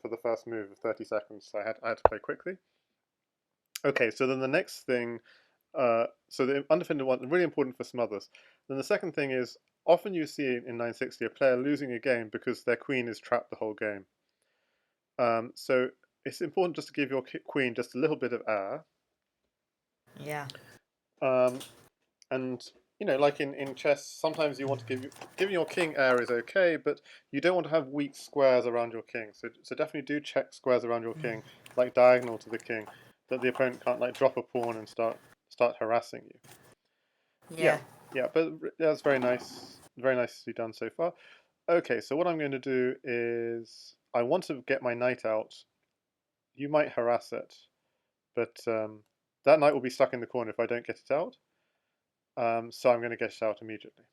for the first move of 30 seconds, so I had to play quickly. Okay, so then the next thing, so the undefended one, really important for smothers. Then the second thing is, often you see in 960 a player losing a game because their queen is trapped the whole game. So it's important just to give your queen just a little bit of air. Yeah. And like in chess, sometimes you want to giving your king air is okay, but you don't want to have weak squares around your king. So definitely do check squares around your king, like diagonal to the king, that the opponent can't like drop a pawn and start harassing you. Yeah, Yeah. yeah, but that's very nicely done so far. Okay, so what I'm going to do is I want to get my knight out. You might harass it, but that knight will be stuck in the corner if I don't get it out. So I'm going to get it out immediately.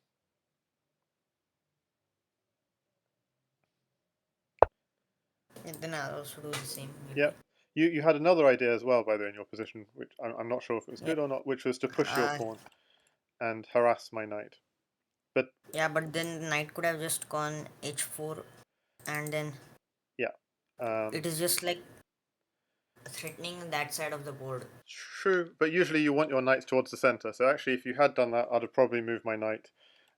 And then I'll also do the same maybe. Yep. You had another idea as well, by the way, in your position, which I'm not sure if it was Yeah. good or not, which was to push your Uh, pawn and harass my knight. But yeah, but then the knight could have just gone h4, and then yeah, it is just like threatening that side of the board. true. But usually you want your knights towards the center. So actually, if you had done that, I'd have probably moved my knight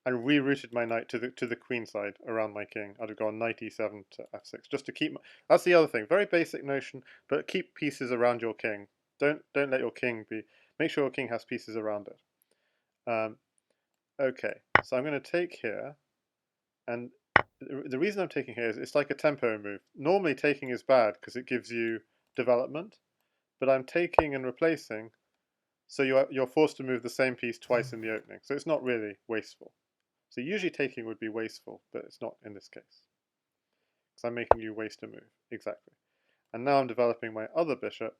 and rerouted my knight to the queen side around my king. I'd have gone knight e7 to f6 just to keep. That's the other thing. Very basic notion, but keep pieces around your king. Don't let your king be. Make sure your king has pieces around it. Um, okay, so I'm going to take here, and the reason I'm taking here is it's like a tempo move. Normally taking is bad because it gives you development, but I'm taking and replacing, so you're forced to move the same piece twice in the opening. So it's not really wasteful. So usually taking would be wasteful, but it's not in this case. Because I'm making you waste a move. Exactly. And now I'm developing my other bishop.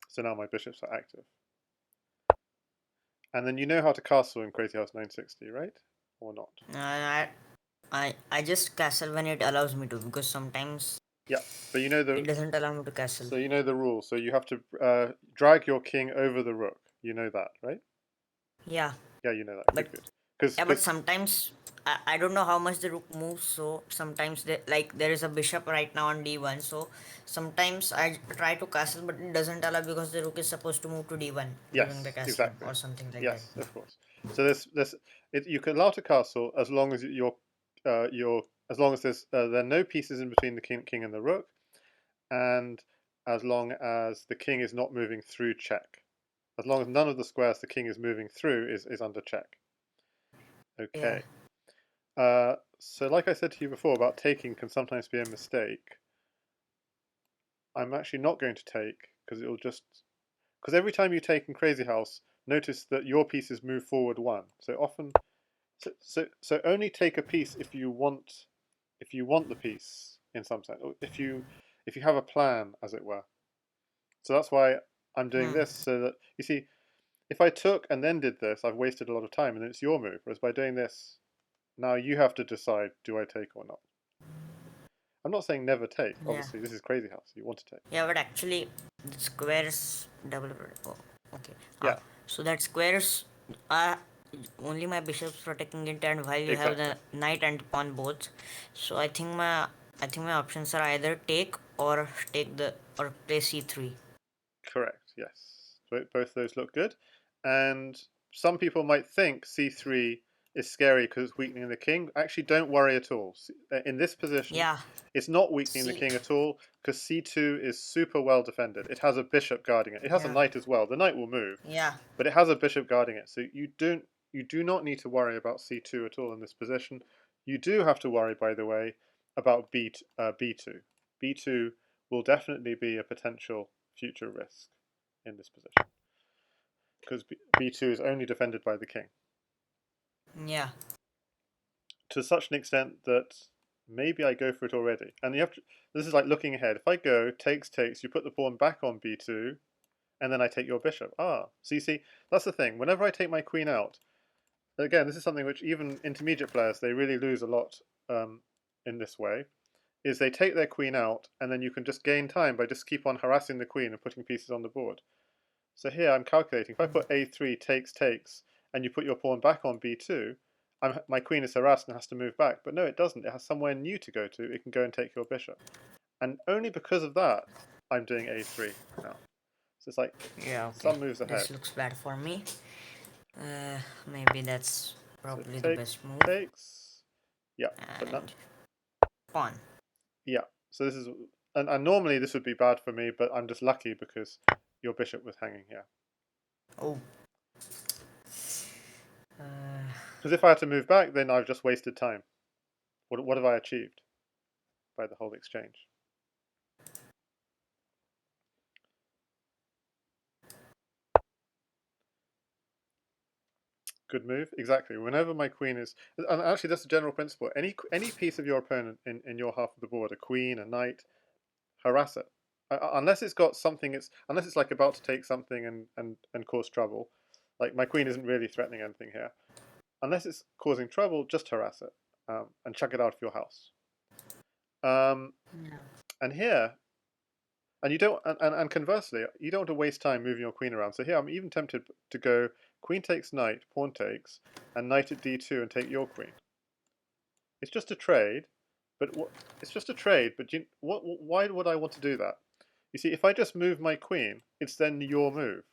So now my bishops are active. And then you know how to castle in Crazyhouse 960, right? Or not? I just castle when it allows me to, because sometimes Yeah, but you know it the doesn't allow me to castle. so you know the rule. So you have to drag your king over the rook. You know that, right? Yeah, Yeah, you know that. but Good, good. Because yeah, but sometimes I don't know how much the rook moves. So sometimes like there is a bishop right now on d1. So sometimes I try to castle, but it doesn't allow because the rook is supposed to move to d1 during the yes, castling exactly. or something like that. Yes, of course. So you can allow to castle as long as your as long as there are no pieces in between the king and the rook, and as long as the king is not moving through check. As long as none of the squares the king is moving through is under check. Yeah. Okay. So like I said to you before about taking can sometimes be a mistake. I'm actually not going to take because it'll just because every time you take in Crazyhouse, notice that your pieces move forward one. So often, so only take a piece if you want the piece in some sense, or if you have a plan, as it were. So that's why I'm doing Hmm. this so that you see, if I took and then did this, I've wasted a lot of time, and then it's your move. Whereas by doing this, now you have to decide: do I take or not? I'm not saying never take. Yeah. Obviously, this is Crazyhouse. You want to take. Yeah, but actually, the squares double. Oh, okay. Yeah, So that squares are only my bishops protecting it, and while you have exactly. the knight and pawn both. So I think my options are either take or take the or play c3. Correct, yes. Both those look good. And some people might think c3 is scary because it's weakening the king. Actually, don't worry at all. In this position, Yeah. it's not weakening the C. king at all because c2 is super well defended. It has a bishop guarding it. It has a Yeah. knight as well. The knight will move, Yeah. but it has a bishop guarding it. So you do not need to worry about c2 at all in this position. You do have to worry, by the way, about b2. b2 will definitely be a potential future risk in this position because b2 is only defended by the king Yeah. to such an extent that maybe I go for it already. And you have to, this is like looking ahead. If I go takes, you put the pawn back on b2, and then I take your bishop. So you see, that's the thing. Whenever I take my queen out, again, this is something which even intermediate players they really lose a lot in this way. Is they take their queen out, and then you can just gain time by just keep on harassing the queen and putting pieces on the board. So here I'm calculating. If I put a3 takes, and you put your pawn back on b2, my queen is harassed and has to move back. But no, it doesn't. It has somewhere new to go to. It can go and take your bishop. And only because of that, I'm doing a3 now. So it's like Yeah, okay. some moves ahead. This looks bad for me. Maybe that's So probably the take, best move. takes. Yeah, but not. And pawn. Yeah. So this is, and normally this would be bad for me, but I'm just lucky because your bishop was hanging here. Oh. Because if I had to move back, then I've just wasted time. What have I achieved by the whole exchange? Good move, exactly. Whenever my queen is, and actually that's a general principle. Any piece of your opponent in your half of the board, a queen, a knight, harass it. Unless it's got something, unless it's like about to take something and cause trouble. Like my queen isn't really threatening anything here. Unless it's causing trouble, just harass it and chuck it out of your house. Yeah. And here, and you don't, and conversely, you don't want to waste time moving your queen around. So here, I'm even tempted to go queen takes knight, pawn takes, and knight at d2 and take your queen. It's just a trade, but it's just a trade. But why would I want to do that? You see, if I just move my queen, it's then your move.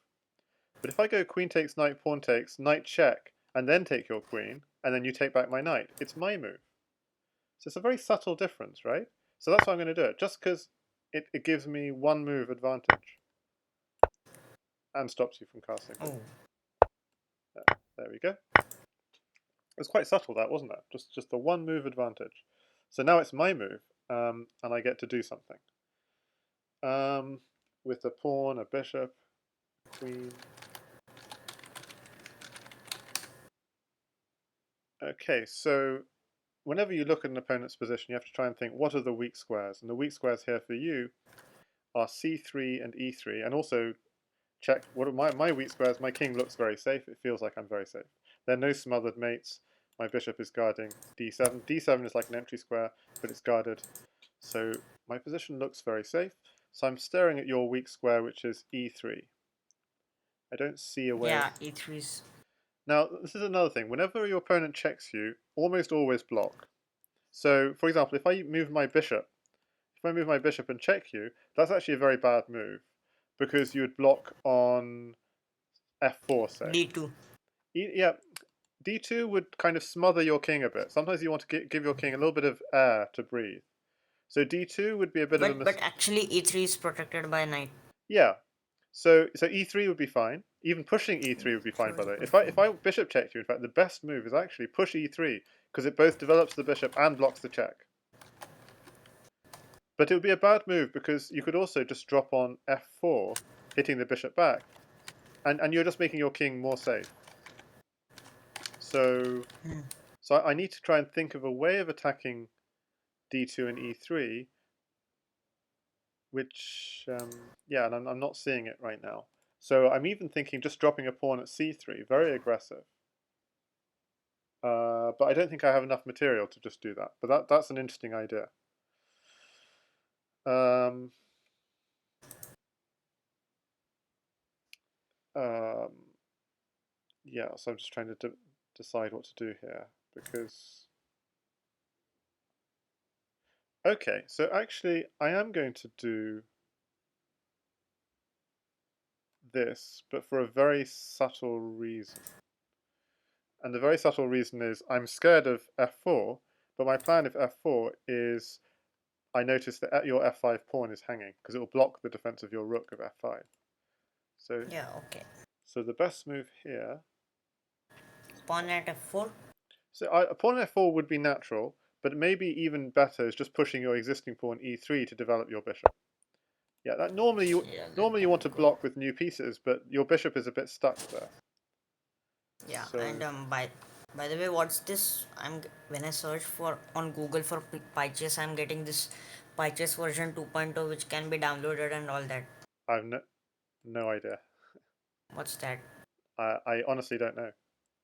But if I go queen takes knight, pawn takes, knight check, and then take your queen, and then you take back my knight, it's my move. So it's a very subtle difference, right? So that's why I'm going to do it, just because it gives me one move advantage and stops you from casting. Oh. There we go. It was quite subtle, that, wasn't it? Just the one move advantage. So now it's my move, and I get to do something. With a pawn, a bishop, queen. Okay, so whenever you look at an opponent's position, you have to try and think, what are the weak squares? And the weak squares here for you are c3 and e3, and also check what are my weak squares. My king looks very safe. It feels like I'm very safe. There are no smothered mates. My bishop is guarding d7. d7 is like an entry square, but it's guarded. So my position looks very safe. So I'm staring at your weak square, which is e3. I don't see a way of... Yeah, e3's. Now, this is another thing. Whenever your opponent checks you, almost always block. So, for example, if I move my bishop, and check you, that's actually a very bad move because you would block on f4, say. D2. Yeah, d2 would kind of smother your king a bit. Sometimes you want to give your king a little bit of air to breathe. So d2 would be a bit of a But actually e3 is protected by knight. Yeah. So e3 would be fine. Even pushing e3 would be fine, by the way. If I bishop checked you, in fact, the best move is actually push e3 because it both develops the bishop and blocks the check. But it would be a bad move because you could also just drop on f4, hitting the bishop back, and you're just making your king more safe. So, I need to try and think of a way of attacking d2 and e3, which, yeah, and I'm not seeing it right now. So I'm even thinking just dropping a pawn at c3, very aggressive. But I don't think I have enough material to just do that. But that's an interesting idea. Um, um, yeah, so I'm just trying to decide what to do here because... Okay, so actually I am going to do this, but for a very subtle reason. And the very subtle reason is I'm scared of f4, but my plan of f4 is I notice that your f5 pawn is hanging because it will block the defense of your rook of f5. So, Yeah, okay. so the best move here... Pawn at f4. So a pawn f4 would be natural, but maybe even better is just pushing your existing pawn e3 to develop your bishop. Yeah, that normally you Yeah, want to block with new pieces, but your bishop is a bit stuck there. yeah, So and by the way, what's this? When I search for on Google for PyChess, I'm getting this PyChess version 2.0, which can be downloaded and all that. I have no idea. What's that? I honestly don't know.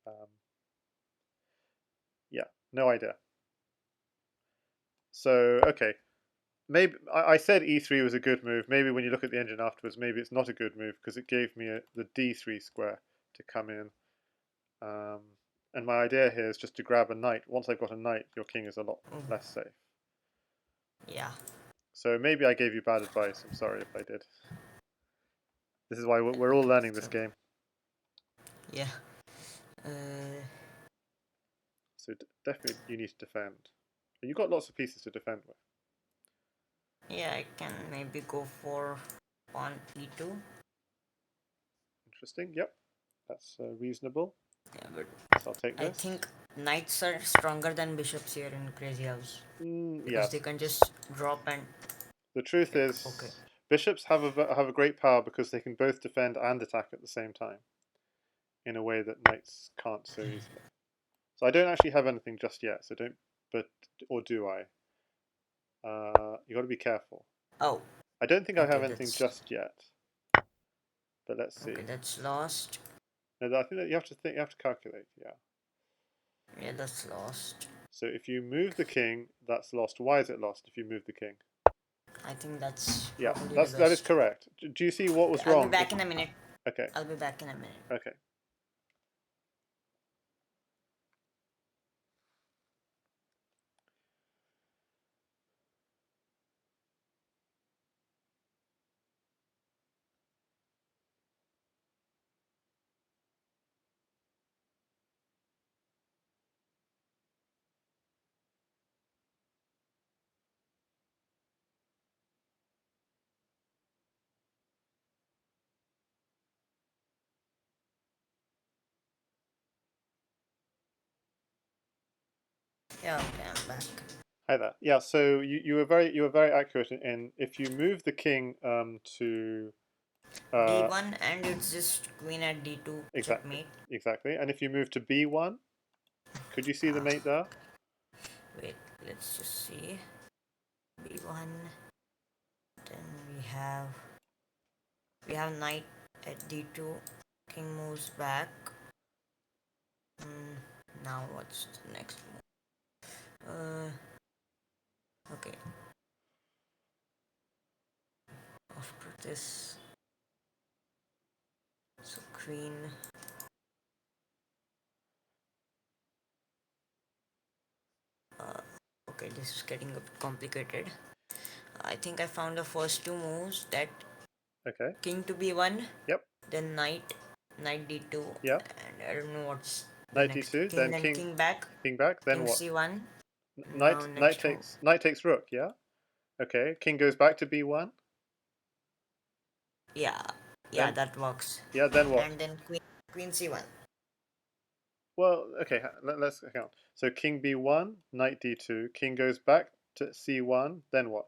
Um, yeah, no idea. So okay, maybe I said e3 was a good move. Maybe when you look at the engine afterwards, maybe it's not a good move because it gave me the d3 square to come in. Um, And my idea here is just to grab a knight. Once I've got a knight, your king is a lot less safe. Yeah. So maybe I gave you bad advice. I'm sorry if I did. This is why we're all learning this game. Yeah. So definitely you need to defend. And you've got lots of pieces to defend with. Yeah, I can maybe go for pawn e2. Interesting. Yep, that's reasonable. Yeah, but So I'll take I this. think knights are stronger than bishops here in Crazyhouse because they Yes. can just drop and The truth like okay. is, bishops have a great power because they can both defend and attack at the same time, in a way that knights can't so easily. So I don't actually have anything just yet. So don't. But or do I? You got to be careful. Oh, I don't think I okay, have anything that's just yet. But let's see. okay. That's lost. No, I think that you have to think. You have to calculate. Yeah. Yeah, that's lost. So if you move the king, that's lost. Why is it lost if you move the king? I think that's Yeah, probably the that is best. correct. Do you see what Okay, was I'll be wrong? back in a minute. Okay, I'll be back in a minute. okay. Yeah, okay, I'm back. Hi there. Yeah, so you were very accurate in if you move the king to D1 and it's just queen at D2 exactly checkmate. exactly, and if you move to b1, could you see the Ah, mate there? wait, let's just see. B1. Then we have knight at D2. King moves back. Hmm, now what's the next move? Okay. After this, so queen. Okay, this is getting a bit complicated. I think I found the first two moves that Okay. king to b1, Yep. then knight d2, Yeah. and I don't know what's the Knight next. d2, King, then then king back, king back, then king what? c1. Now Knight next move. takes rook. Yeah. Okay. King goes back to b1. Yeah, yeah, Then that works. yeah. Then what? And then queen c1. Well, okay, let's count. So king b1, knight d2, king goes back to c1, then what?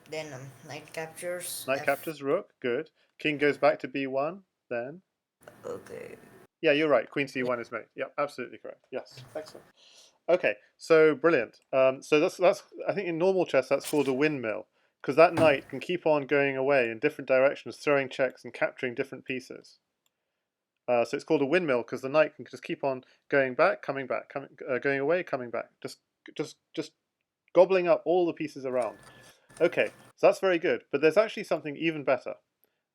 Then knight captures Knight f. captures rook, good. King goes back to b1, then? Okay. Yeah, you're right, queen Yeah. c1 is mate. Yeah, absolutely correct. Yes, excellent. Okay, so brilliant. So that's I think in normal chess that's called a windmill, because that knight can keep on going away in different directions, throwing checks and capturing different pieces. So it's called a windmill because the knight can just keep on going back, coming back, going away, coming back, just gobbling up all the pieces around. Okay, so that's very good. But there's actually something even better,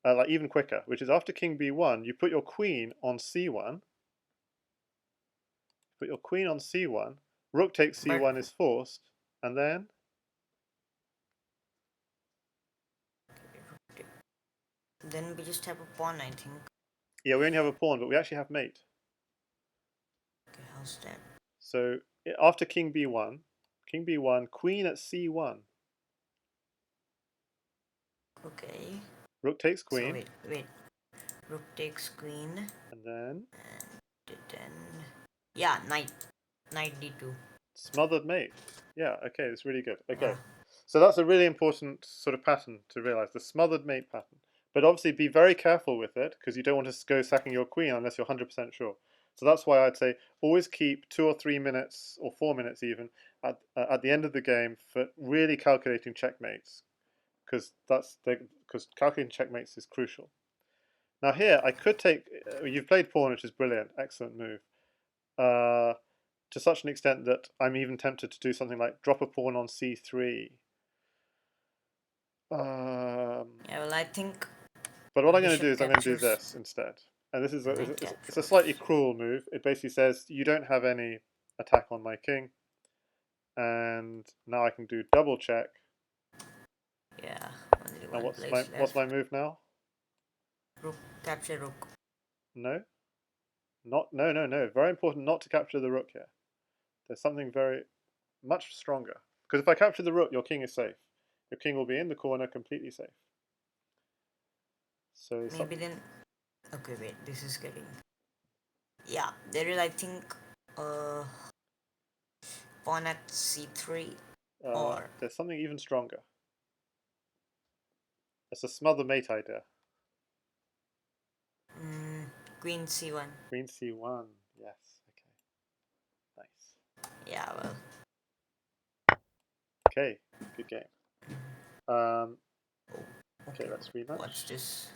like even quicker, which is after king b1, you put your queen on c1. Put your queen on c1. Rook takes But c1 is forced, and then then we just have a pawn, I think. yeah, we only have a pawn, but we actually have mate. Okay, how's that? So after king b1, queen at c1. Okay. Rook takes So queen, wait. Rook takes queen, and then and then yeah, knight d2. smothered mate. Yeah, okay, that's really good. Yeah. Okay. So that's a really important sort of pattern to realize, the smothered mate pattern. But obviously be very careful with it because you don't want to go sacking your queen unless you're 100% sure. So that's why I'd say always keep 2 or 3 minutes or 4 minutes even at the end of the game for really calculating checkmates because because calculating checkmates is crucial. Now here I could take you've played pawn, which is brilliant, excellent move. Uh, to such an extent that I'm even tempted to do something like drop a pawn on c3. Yeah, well, I think But what I'm going to do bishop is I'm going to do captures. this instead. And this is Knight it's a captures. slightly cruel move. It basically says you don't have any attack on my king, and now I can do double check. Yeah, only And one place what's my left. move now? Rook, capture rook. No, no. Very important not to capture the rook here. There's something very much stronger. Because if I capture the rook, your king is safe. Your king will be in the corner, completely safe. So Maybe then. Okay, wait. This is getting. Yeah, there is. I think. Uh, pawn at c3 or there's something even stronger. It's a smother mate idea. mm, queen c1. Queen c1. Yes. Okay. Nice. Yeah, well. Okay. Good game. Um, Oh, okay, okay. let's What's rematch. this?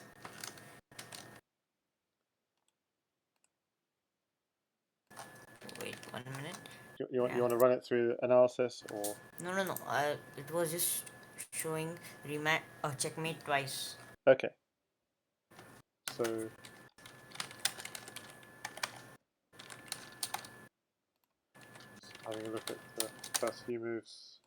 Wait 1 minute. You Yeah. want to run it through analysis or? No, no, no. It was just showing rematch. Checkmate twice. Okay. So having a look at the first few moves.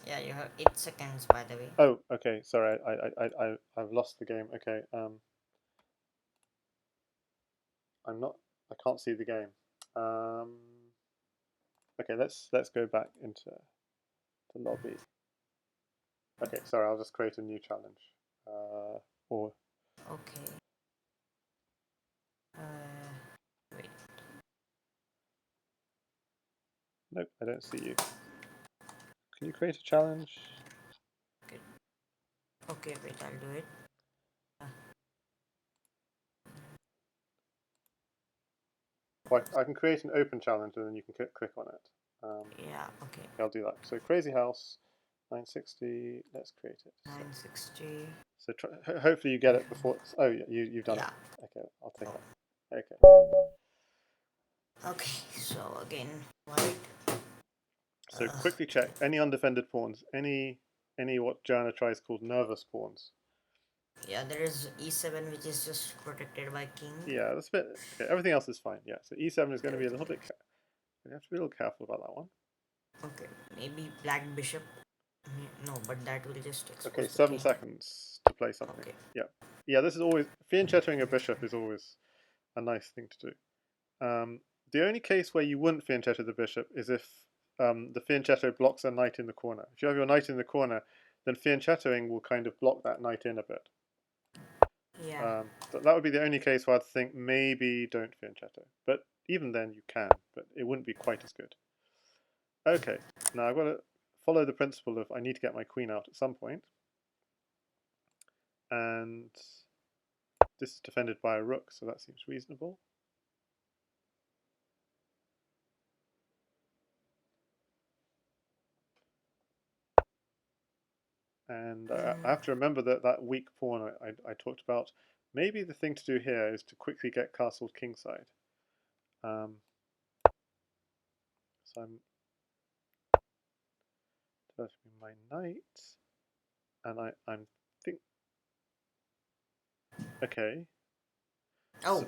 Yeah, you have 8 seconds, by the way. Oh, okay. Sorry, I've lost the game. Okay. I'm not. I can't see the game. Um, okay. Let's go back into the lobby. Okay. Sorry, I'll just create a new challenge. Or Okay. Wait. nope, I don't see you. Can you create a challenge? Okay. Okay, wait. I'll do it. Uh, Well, I can create an open challenge and then you can click on it. yeah. Okay. Okay, I'll do that. So Crazyhouse 960. Let's create it. So 960. so hopefully you get it before. Oh, yeah, you've done it. Yeah. Okay, I'll take Oh. that. Okay. Okay. So again, white. So quickly check any undefended pawns, any what Joanna tries called nervous pawns. Yeah, there is e7, which is just protected by king. Yeah, that's a bit. Okay, everything else is fine. Yeah, so e7 is going to be a little Everything. bit. You have to be a little careful about that one. Okay. Maybe black bishop. No, but that will just Okay, expose the 7 seconds to play something. Okay. Yeah, yeah. This is always fianchettoing a bishop is always a nice thing to do. The only case where you wouldn't fianchetto the bishop is if the fianchetto blocks a knight in the corner. If you have your knight in the corner, then fianchettoing will kind of block that knight in a bit. Yeah. That would be the only case where I'd think maybe don't fianchetto. But even then you can, but it wouldn't be quite as good. Okay, now I've got to follow the principle of I need to get my queen out at some point. And this is defended by a rook, so that seems reasonable. And I have to remember that weak pawn I talked about. Maybe the thing to do here is to quickly get castled kingside. So I'm developing my knight, and I'm think okay. Oh, So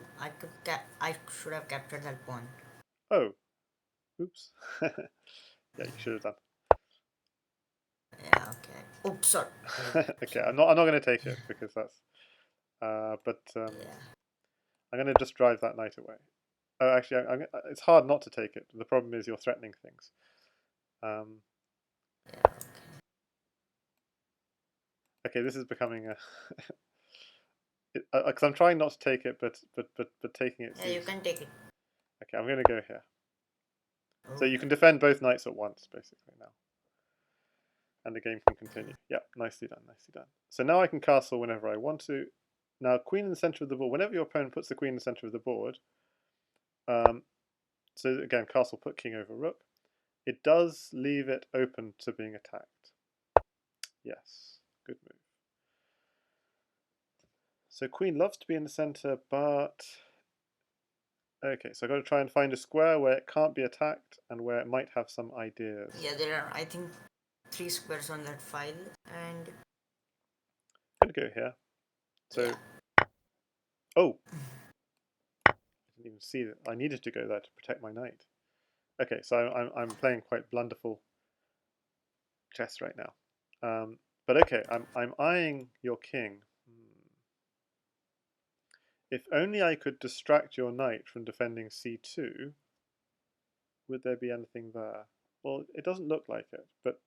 I should have captured that pawn. oh, oops. Yeah, you should have done. Yeah. Okay. Oops. Sorry. Okay, Sorry. I'm not going to take it because that's. But Yeah. I'm going to just drive that knight away. Oh, actually, it's hard not to take it. The problem is you're threatening things. Um, Yeah. Okay. okay, this is becoming a. Because I'm trying not to take it, but taking it Yeah, you seems. can take it. Okay, I'm going to go here. So you Okay. can defend both knights at once, basically now, and the game can continue. Yeah, nicely done, nicely done. So now I can castle whenever I want to. Now, queen in the center of the board. Whenever your opponent puts the queen in the center of the board, um, so again, castle put king over rook. It does leave it open to being attacked. Yes, good move. So queen loves to be in the center, but okay, so I've got to try and find a square where it can't be attacked and where it might have some ideas. Yeah, there are. I think 3 squares on that file, and I'm gonna go here. So, yeah. oh, I didn't even see that. I needed to go there to protect my knight. Okay, so I'm playing quite blunderful chess right now. But okay, I'm eyeing your king. If only I could distract your knight from defending c2, would there be anything there? Well, it doesn't look like it, but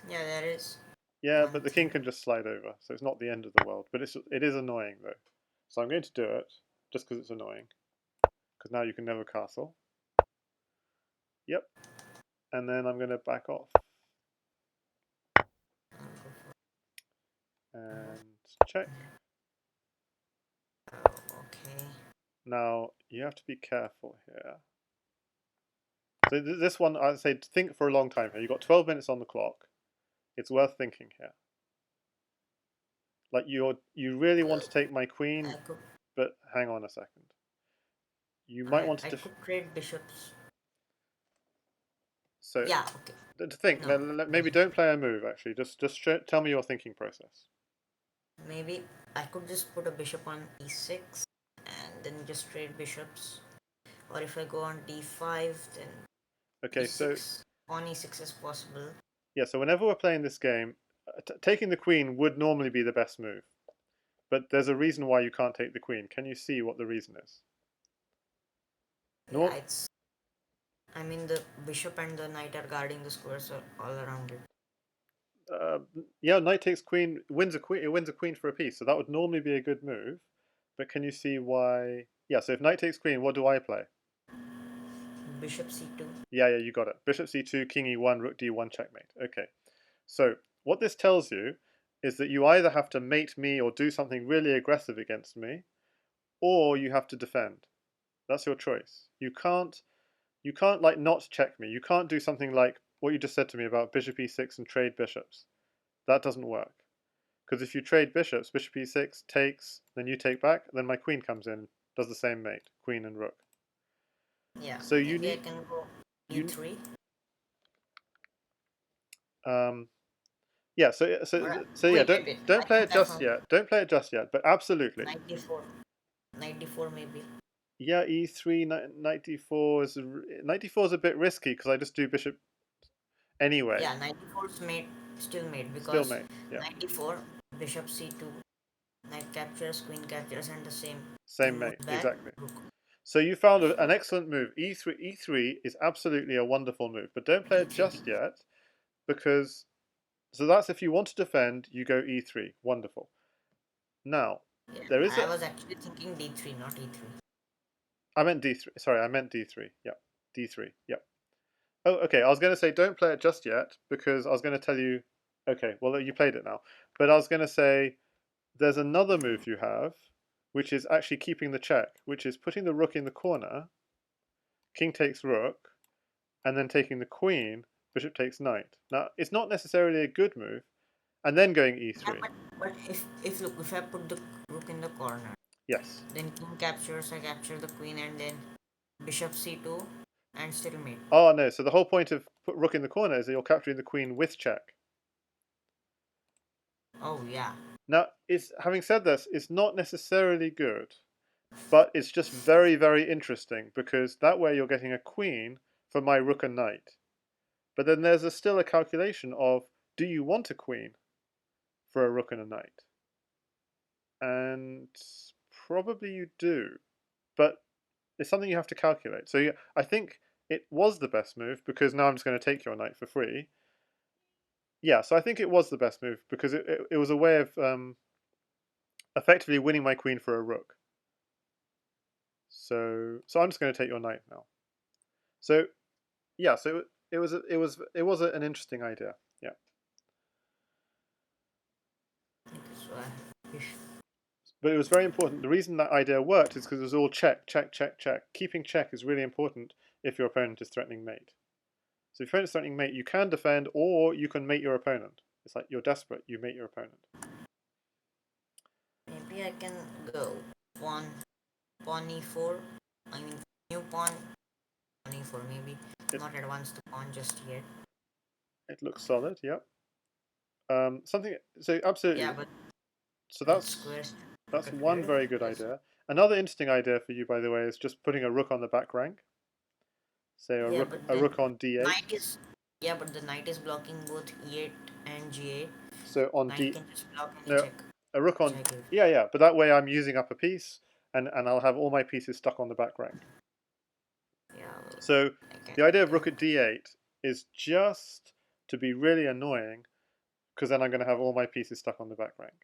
Yeah, there is yeah, one but the king thing. can just slide over, so it's not the end of the world. But it is annoying though, so I'm going to do it just because it's annoying. Because now you can never castle. Yep, and then I'm going to back off and check. Okay. Now you have to be careful here. So this one, I'd say think for a long time here. You've got 12 minutes on the clock. It's worth thinking here. Like you really want to take my I queen, could but hang on a second. You might want I to could trade bishops. so Yeah, okay. to think. No, Maybe don't play a move. Actually, just tell me your thinking process. maybe I could just put a bishop on e6 and then just trade bishops. Or if I go on d5, then Okay, so e6 on e6 is possible. yeah, so whenever we're playing this game, taking the queen would normally be the best move. But there's a reason why you can't take the queen. Can you see what the reason is? Yeah, No, it's. I mean, the bishop and the knight are guarding the squares all around it. uh, yeah, knight takes queen wins a queen. It wins a queen for a piece, so that would normally be a good move. But can you see why? Yeah, so if knight takes queen, what do I play? Bishop c2. Yeah, you got it. Bishop c2, king e1, rook d1, checkmate. Okay, so what this tells you is that you either have to mate me or do something really aggressive against me, or you have to defend. That's your choice. You can't like not check me. You can't do something like what you just said to me about bishop e6 and trade bishops. That doesn't work. Because if you trade bishops, bishop e6 takes, then you take back, then my queen comes in, does the same mate, queen and rook. Yeah, So you maybe I need can go you e3. um yeah. So yeah. Wait, Don't wait. I don't play think it I just found yet. Don't play it just yet. But absolutely, knight d4. Knight d4 maybe. yeah. E3 knight d4 is knight d4 is a bit risky because I just do bishop anyway. Yeah, knight d4 is made, still made Still because mate. Yeah, knight d4, bishop c2, knight captures, queen captures, and the same same king mate moves back. exactly. Rook. So you found an excellent move. E3 is absolutely a wonderful move, but don't play it d3. just yet because so that's if you want to defend, you go E3. Wonderful. Now, Yeah, there is I a was actually thinking d3, not e3. I meant D3. Sorry, I meant D3. Yep. D3. Yep. Oh, okay. I was going to say don't play it just yet because I was going to tell you okay, well you played it now. But I was going to say there's another move you have which is actually keeping the check, which is putting the rook in the corner, king takes rook, and then taking the queen, bishop takes knight. Now, it's not necessarily a good move, and then going Yeah, e3. but if look, if I put the rook in the corner, Yes. then king captures, I capture the queen, and then bishop c2, and still mate. Oh no, so the whole point of put rook in the corner is that you're capturing the queen with check. Oh yeah. Now, having said this, it's not necessarily good, but it's just very, very interesting because that way you're getting a queen for my rook and knight. But then there's still a calculation of do you want a queen for a rook and a knight? And probably you do, but it's something you have to calculate. So yeah, I think it was the best move because now I'm just going to take your knight for free. Yeah, so I think it was the best move because it was a way of effectively winning my queen for a rook. So I'm just going to take your knight now. So yeah, so it was an interesting idea. Yeah, Okay, so I have bishop. but it was very important. The reason that idea worked is because it was all check, check, check, check. Keeping check is really important if your opponent is threatening mate. So if your opponent is threatening mate, you can defend or you can mate your opponent. It's like you're desperate, you mate your opponent. Maybe I can go pawn e4. I mean new pawn e4 maybe. It, Not advance the pawn just yet. It looks solid. Yep. Something. So Yeah, absolutely. but So it's squares. that's one Here. very good Yes. idea. Another interesting idea for you, by the way, is just putting a rook on the back rank. Say Yeah, but a then rook on d8. knight is. Yeah, but the knight is blocking both e8 and g8. So on Knight d can just block any no check. a rook on Check it. yeah, yeah. But that way I'm using up a piece, and I'll have all my pieces stuck on the back rank. Yeah, well, So I can. the idea of Yeah. rook at d8 is just to be really annoying, because then I'm going to have all my pieces stuck on the back rank.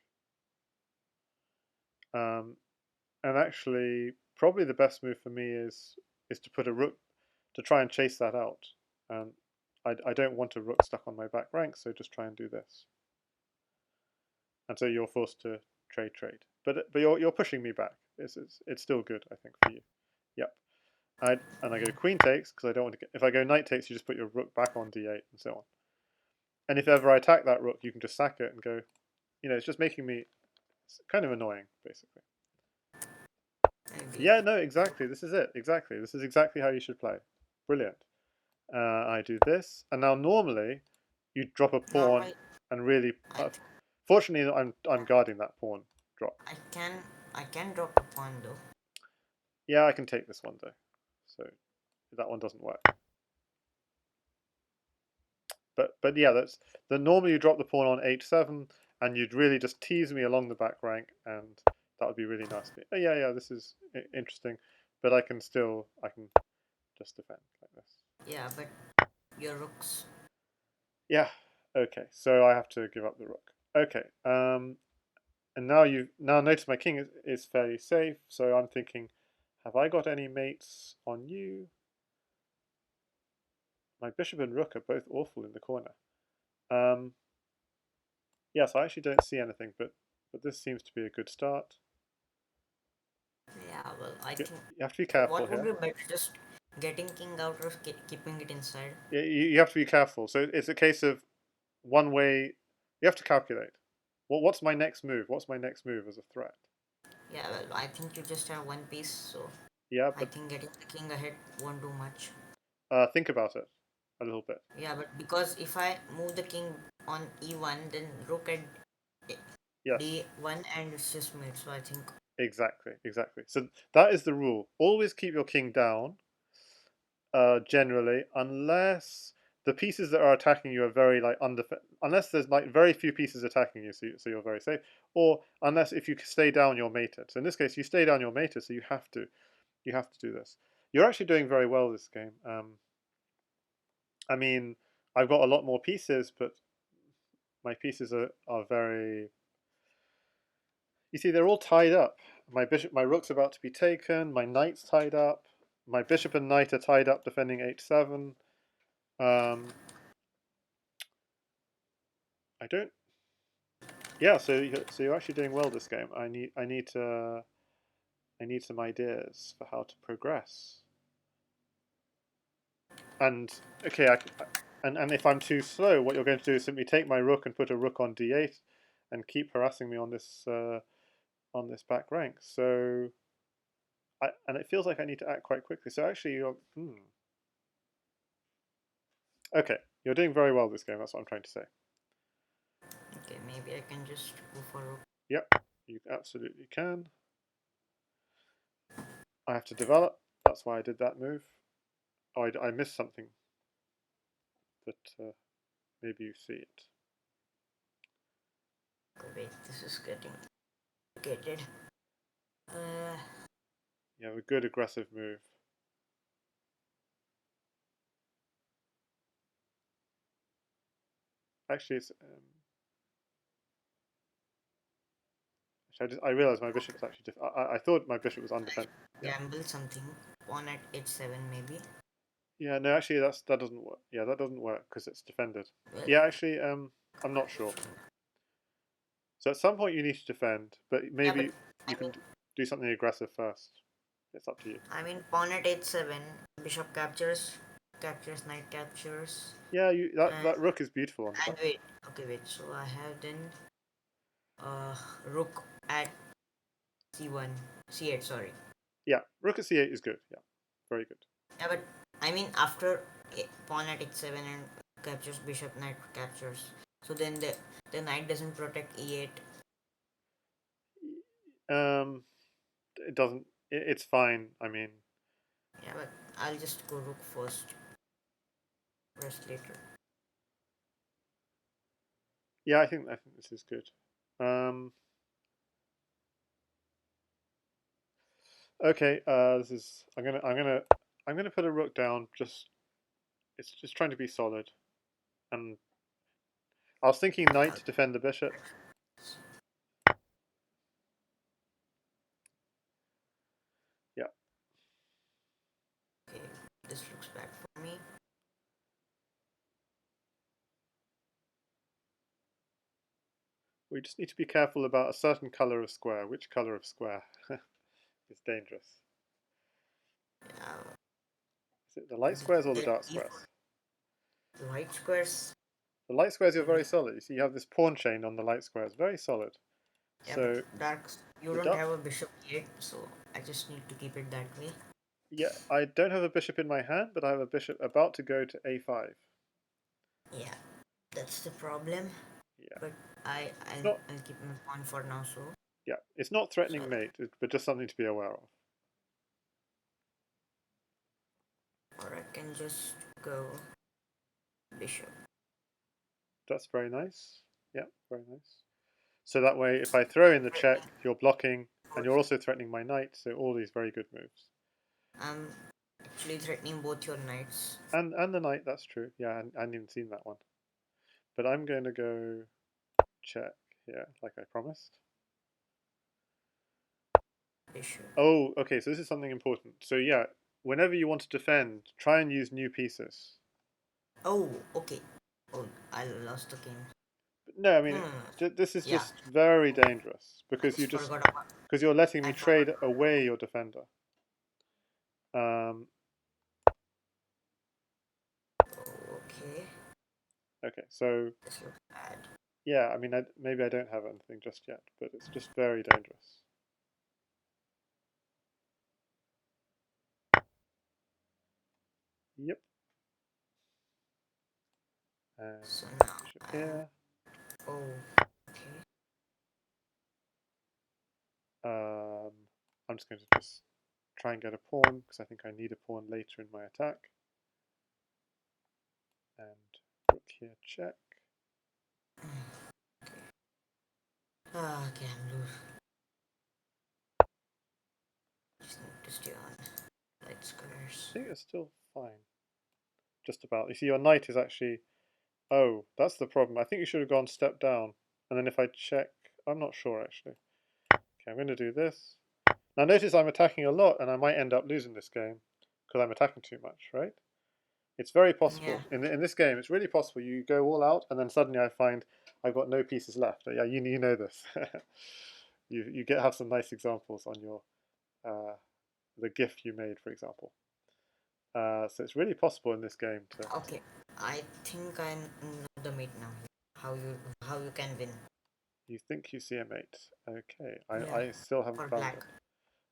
Um, and actually, probably the best move for me is to put a rook to try and chase that out. And I don't want a rook stuck on my back rank, so just try and do this. And so you're forced to trade. But you're pushing me back. It's still good, I think, for you. Yep. And I go queen takes because I don't want to get. If I go knight takes, you just put your rook back on d8 and so on. And if ever I attack that rook, you can just sack it and go. It's just making me kind of annoying, basically. Maybe. Yeah, no, exactly. This is it. Exactly. This is exactly how you should play. Brilliant. I do this, and now normally you drop a pawn Normally, and really. I Fortunately, I'm guarding that pawn drop. I can I can drop a pawn though. Yeah, I can take this one though, so that one doesn't work. But yeah, that's the normally you drop the pawn on h7, and you'd really just tease me along the back rank, and that would be really nasty. Oh, yeah, this is interesting, but I can just defend like this. Yeah, but your rooks. Yeah. Okay. So I have to give up the rook. Okay. And now notice my king is fairly safe. So I'm thinking, have I got any mates on you? My bishop and rook are both awful in the corner. Um, yes, I actually don't see anything, but this seems to be a good start. Yeah, well, I You, think. you have to be So careful what would here. be better, just getting king out or keeping it inside? You have to be careful. So it's a case of one way. You have to calculate. What's my next move? What's my next move as a threat? Yeah, well, I think you just have one piece, so Yeah, I but think getting the king ahead won't do much. think about it a little bit. Yeah, but because if I move the king on e1, then rook at Yes, d1 and it's just mate. So I think. exactly. So that is the rule. Always keep your king down, generally, unless the pieces that are attacking you are very like unless there's like very few pieces attacking you, so you're very safe. Or unless if you stay down, you're mated. So in this case, you stay down, you're mated, so you have to do this. You're actually doing very well this game. I mean, I've got a lot more pieces, but my pieces are very. You see, they're all tied up. My rook's about to be taken. My knight's tied up. My bishop and knight are tied up defending h7. Um, I don't. Yeah, so you're actually doing well this game. I need some ideas for how to progress. And okay, and if I'm too slow, what you're going to do is simply take my rook and put a rook on d8, and keep harassing me on this back rank. So and it feels like I need to act quite quickly. So actually, okay, you're doing very well this game. That's what I'm trying to say. Okay, maybe I can just go for rook. Yep, you absolutely can. I have to develop. That's why I did that move. Oh, I missed something, but maybe you see it. Okay, wait, this is getting complicated. Uh, You have a good aggressive move. Actually, I realized my bishop is actually. I thought my bishop was undefended. Yeah. gamble something. Pawn at h7 maybe. Yeah. No, actually, that doesn't work. Yeah, that doesn't work because it's defended. Well, Yeah, actually, I'm not sure. So at some point you need to defend, but yeah, but maybe I you mean, can do something aggressive first. It's up to you. pawn at h7, bishop captures, knight captures, Yeah, that and that rook is beautiful on the back. wait. Okay, wait. So I have then rook at c1, c8. Sorry. Yeah, rook at c8 is good. Yeah, very good. Yeah, but I mean after pawn at h7 and captures bishop, knight captures. So then the knight doesn't protect e8. It doesn't. It's fine. I mean, Yeah, but I'll just go rook first, rest later. yeah, I think this is good. Um, okay. This is. I'm gonna put a rook down. Just it's just trying to be solid. And I was thinking knight I'll, to defend the bishop. Yeah. okay, this looks bad for me. We just need to be careful about a certain color of square. Which color of square is dangerous? Yeah, Is it the light squares or the dark if squares? light squares. The light squares are very solid. You see, you have this pawn chain on the light squares, very solid. Yeah, but So darks. You the don't dark, have a bishop yet, so I just need to keep it that way. yeah, I don't have a bishop in my hand, but I have a bishop about to go to a5. Yeah, that's the problem. Yeah, But I it's I'll, not. I'll keep my pawn for now. So Yeah, it's not threatening sorry. mate, but just something to be aware of. Or I can just go bishop. That's very nice. Yeah, very nice. So that way, if I throw in the check, you're blocking, and you're also threatening my knight. So all these very good moves. I'm actually threatening both your knights. And the knight, that's true. Yeah, I hadn't even seen that one. But I'm going to go check here, like I promised. Bishop. Oh, okay, so this is something important. So yeah, whenever you want to defend, try and use new pieces. Oh, okay. Oh, I lost the king. But no, I mean, Hmm. this is Yeah, just very dangerous I because just forgot about. because you're letting I me forgot. trade away your defender. Um, Oh, okay. okay, so This looks bad. yeah, I mean, maybe I don't have anything just yet, but it's just very dangerous. Yep, and So now bishop I have. here. Oh, okay. Um, I'm just going to just try and get a pawn because I think I need a pawn later in my attack. And rook here, check. Ah, okay, I'm loose. Just need to stay on light I squares. think it's still fine. Just about. You see, your knight is actually. Oh, that's the problem. I think you should have gone step down. And then if I check, I'm not sure actually. Okay, I'm going to do this. Now notice I'm attacking a lot and I might end up losing this game because I'm attacking too much, right? It's very Yeah. possible. In this game, it's really possible you go all out and then suddenly I find I've got no pieces left. Yeah, you know this. You have some nice examples on your the gift you made, for example. So it's really possible in this game to. Okay. I think I know the mate now. How you can win. You think you see a mate. Okay, Yeah. I still haven't For found black.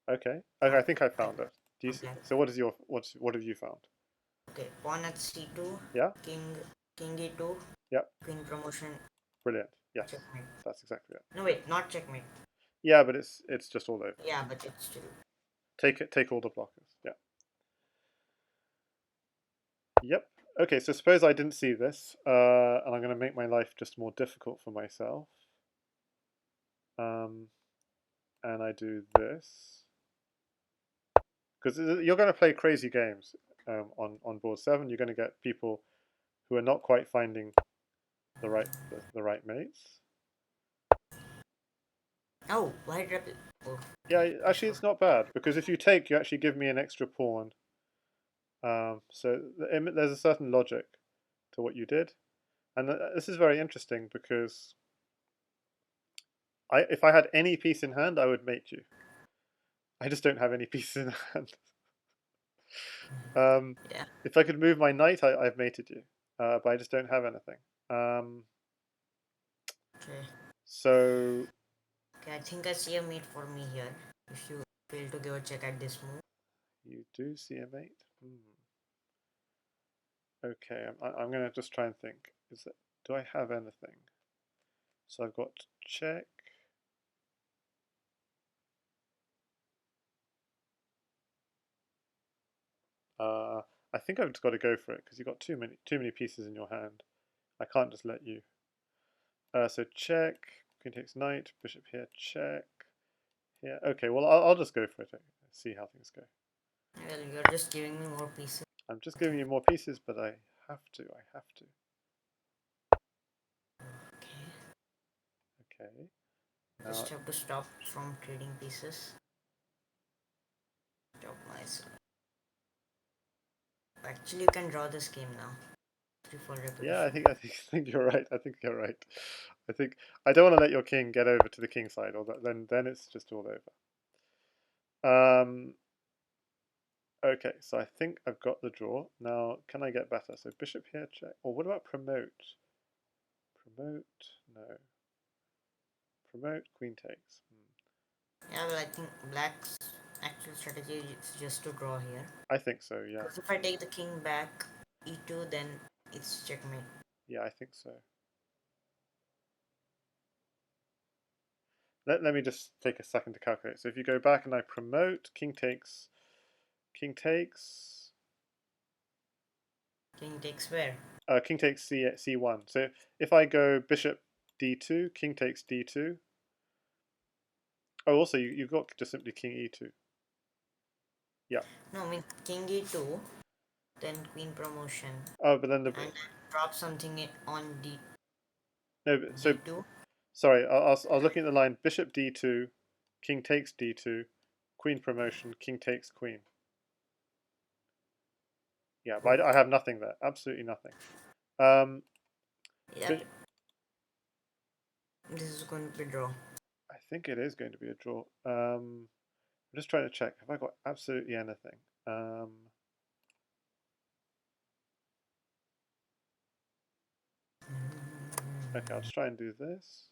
it. Okay, okay, I For think I black. found it. Do you For see? black. So what have you found? Okay. Pawn at c2. Yeah, King. King e2. yeah, Queen promotion. brilliant. Yes, Checkmate. that's exactly it. No wait, not checkmate. Yeah, but it's just all over. Yeah, but it's still. Take it. Take all the blockers. Yeah. Yep. Okay, so suppose I didn't see this, and I'm going to make my life just more difficult for myself. Um, and I do this because you're going to play crazy games on board 7. You're going to get people who are not quite finding the right mates. Oh, why drop it? Oh, okay. Yeah, actually, Bishop. it's not bad because if you take, you actually give me an extra pawn. So there's a certain logic to what you did, and this is very interesting because if I had any piece in hand, I would mate you. I just don't have any pieces in hand. Um, Yeah. if I could move my knight, I've mated you, but I just don't have anything. Um, Okay. so Okay, I think I see a mate for me here. If you fail to give a check at this move. you do see a mate. Hmm. Okay, I'm going to just try and think. Do I have anything? So I've got check. I think I've just got to go for it because you've got too many pieces in your hand. I can't just let you. So check. Queen takes knight. Bishop here. Check. Here. Okay. Well, I'll just go for it. See how things go. Well, you're just giving me more pieces. I'm just giving you more pieces, but I have to. I have to. Okay. Okay. Just Now, have to stop from trading pieces. Stop myself. Actually, you can draw this game now. 3-4 yeah, I repetition. think I think I think you're right. I think you're right. I think I don't want to let your king get over to the king side, or then it's just all over. Okay, so I think I've got the draw. Now, can I get better? So bishop here, check. Or what about promote? Promote? No. Promote, queen takes. Yeah, well, I think black's actual strategy is just to draw here. I think so, yeah. Because if I take the king back, e2, then it's checkmate. Yeah, I think so. Let me just take a second to calculate. So if you go back and I promote, king takes, King takes where? king takes c1. So if I go bishop d2, king takes d2. Oh, also you've got just simply king e2. Yeah. No, I mean king e2, then queen promotion, Oh, but then and drop something on no. So d2. sorry, I was looking at the line bishop d2, king takes d2, queen promotion, king takes queen. Yeah, but I have nothing there. Absolutely nothing. Um, Yep, this is going to be draw. I think it is going to be a draw. I'm just trying to check. Have I got absolutely anything? Um, okay, I'll just try and do this.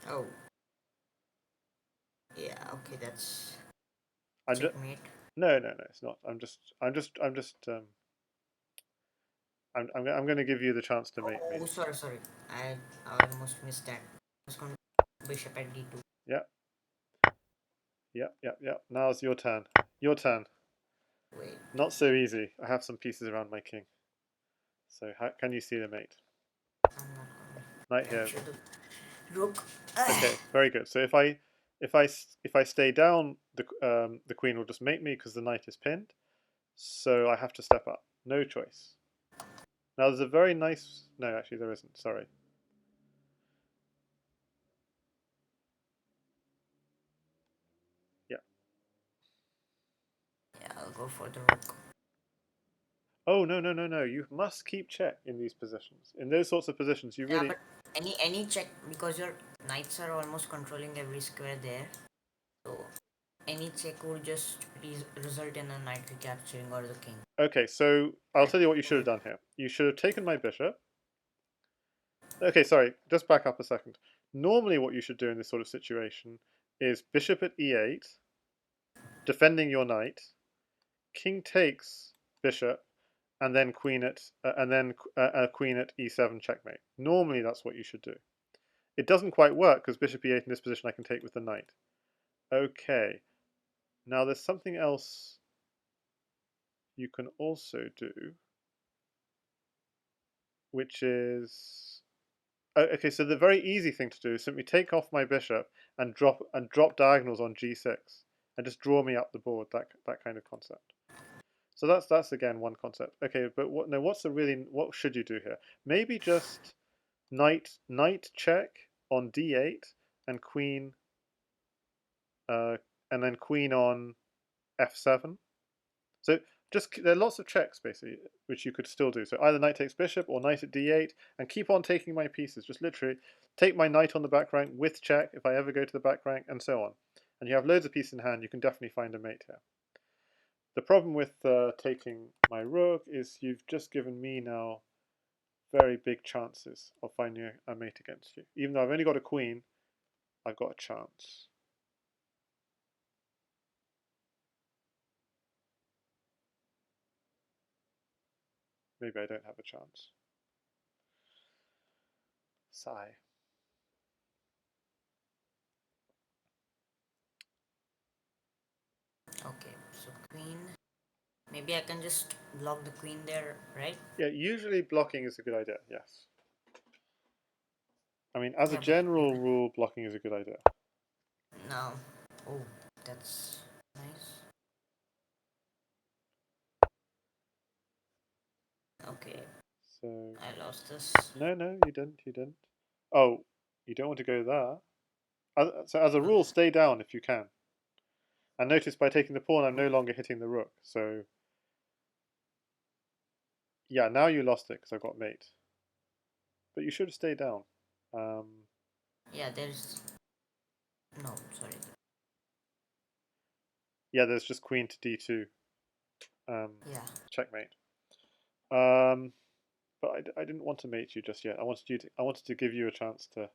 Oh, yeah, okay, that's I'm just checkmate. no, it's not. I'm going to give you the chance to mate me. Oh, sorry. I almost missed that. I was going to bishop at d2. Yeah, yeah. Now it's your turn. Your turn. Wait, Not so easy. I have some pieces around my king. So how can you see the mate? I'm not going Knight to here. capture the rook. Okay, very good. So if I stay down, the queen will just mate me because the knight is pinned. So I have to step up. No choice. Now there's a very nice. No, actually there isn't. Sorry. Yeah. Yeah, I'll go for the rook. Oh no. You must keep check in these positions. In those sorts of positions, you Yeah, really. but any check because your knights are almost controlling every square there. So any check would just result in a knight recapturing or the king. Okay, so I'll And tell you what you should have done here. You should have taken my bishop. Okay, sorry. Just back up a second. Normally, what you should do in this sort of situation is bishop at e8, defending your knight. King takes bishop, and then queen at e7 checkmate. Normally, that's what you should do. It doesn't quite work because bishop e8 in this position I can take with the knight. Okay, now there's something else you can also do, which is okay. So the very easy thing to do is simply take off my bishop and drop diagonals on g6 and just draw me up the board. That kind of concept. So that's again one concept. Okay, but what should you do here? Maybe just knight check on d8 and queen uh, and then queen on f7. So just there are lots of checks basically which you could still do. So either knight takes bishop or knight at d8, and keep on taking my pieces. Just literally take my knight on the back rank with check if I ever go to the back rank, and so on. And you have loads of pieces in hand. You can definitely find a mate here. The problem with taking my rook is you've just given me now very big chances of finding a mate against you. Even though I've only got a queen, I've got a chance. maybe I don't have a chance. Sigh. Okay, so queen. Maybe I can just block the queen there, right? Yeah, usually blocking is a good idea, yes. I mean, as a Yeah, but general rule, blocking is a good idea. now, oh, that's nice. Okay, So, I lost this. no, you didn't. Oh, you don't want to go there. So as a rule, stay down if you can. And notice by taking the pawn, I'm no longer hitting the rook. So, yeah, now you lost it because I got mate. But you should have stayed down. Um, Yeah, there's no, sorry. yeah, there's just queen to d2. Yeah, Checkmate. Um, but I didn't want to mate you just yet. I wanted to give you a chance to.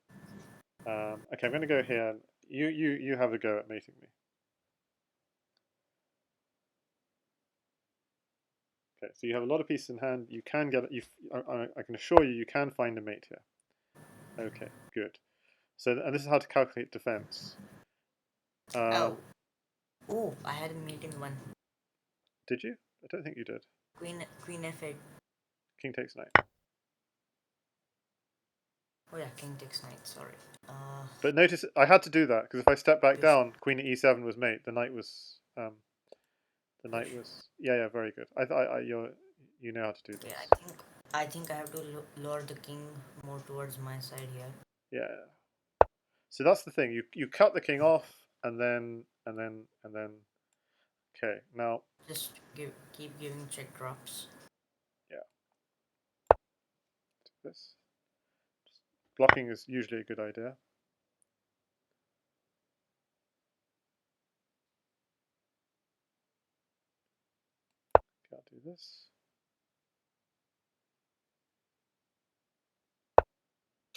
Okay, I'm going to go here. And you have a go at mating me. Okay, so you have a lot of pieces in hand. You can get you. I can assure you, you can find a mate here. Okay, good. So and this is how to calculate defense. oh, oh, I had a mate in one. Did you? I don't think you did. Queen f8. King takes knight. Oh yeah, king takes knight, sorry. But notice I had to do that because if I step back Bishop. down, queen at e7 was mate. The knight Bishop. was yeah, very good. You know how to do Okay, this. I think I have to lower the king more towards my side here. Yeah. So that's the thing. You cut the king off and then. Okay. Now Just keep giving check drops. yeah, this blocking is usually a good idea. Okay, I'll do this.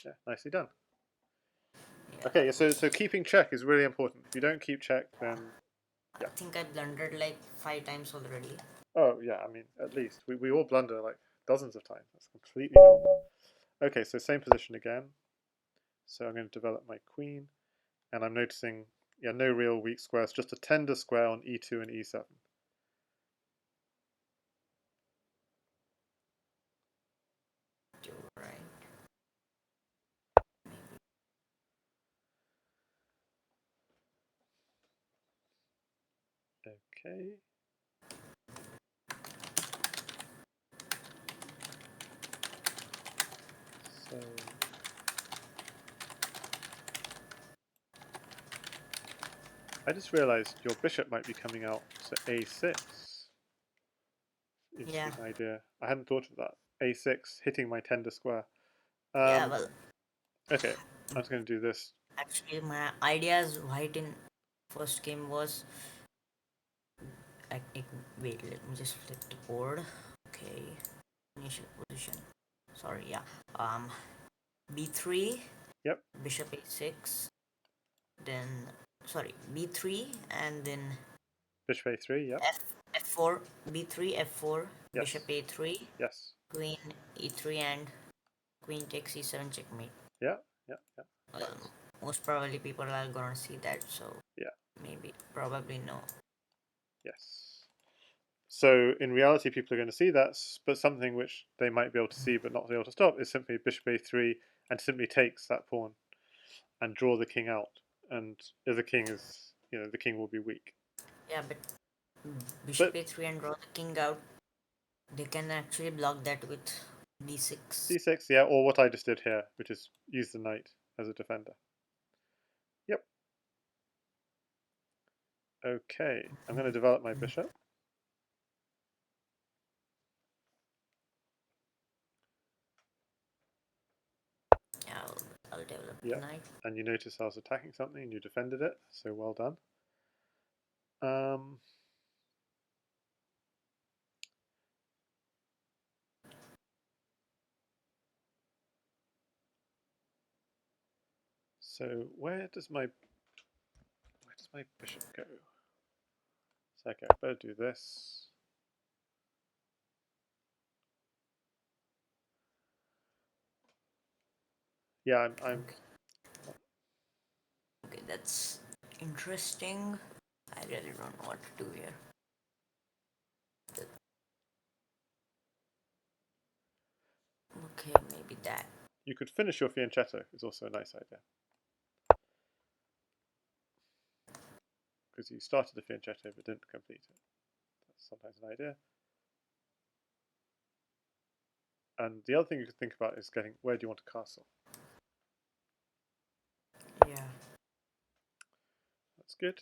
Yeah, nicely done. Yeah. Okay, so keeping check is really important. If you don't keep check, then I yeah. think I blundered like 5 times already. Oh yeah, I mean at least we all blunder like dozens of times. That's completely normal. Okay, so same position again. So I'm going to develop my queen, and I'm noticing yeah no real weak squares, just a tender square on e2 and e7. You're right. Okay. So I just realized your bishop might be coming out to a6. Yeah. Interesting idea. I hadn't thought of that. A6 hitting my tender square. Yeah. Um, Well, okay, I'm just going to do this. actually, my idea as white in first game was. Wait, let me just flip the board. Okay. Initial position. Sorry. Yeah. Um. B3. Yep, Bishop a6. Then sorry, b3 and then bishop a3. Yep, f f4, b3 f4, bishop yes, a3, yes, queen e3 and queen takes e7 checkmate. yeah, yeah. Well, Nice. most probably people are gonna see that, so Yeah, maybe probably no. yes. So in reality, people are going to see that, but something which they might be able to see but not be able to stop is simply bishop a3 and simply takes that pawn and draw the king out. And if the king is, the king will be weak. Yeah, but bishop But a3 and draw the king out. They can actually block that with d6. d6, yeah, or what I just did here, which is use the knight as a defender. Yep. Okay, I'm going to develop my bishop. Yeah, I'll develop the Yep. knight. And you notice I was attacking something and you defended it, so well done. Um, so where does my bishop go? So okay, I better do this. Yeah, I'm Okay, okay, that's interesting. I really don't know what to do here. Okay, maybe that. You could finish your fianchetto is also a nice idea. Because you started the fianchetto but didn't complete it. That's sometimes an idea. And the other thing you could think about is getting, where do you want a castle? Yeah, That's good.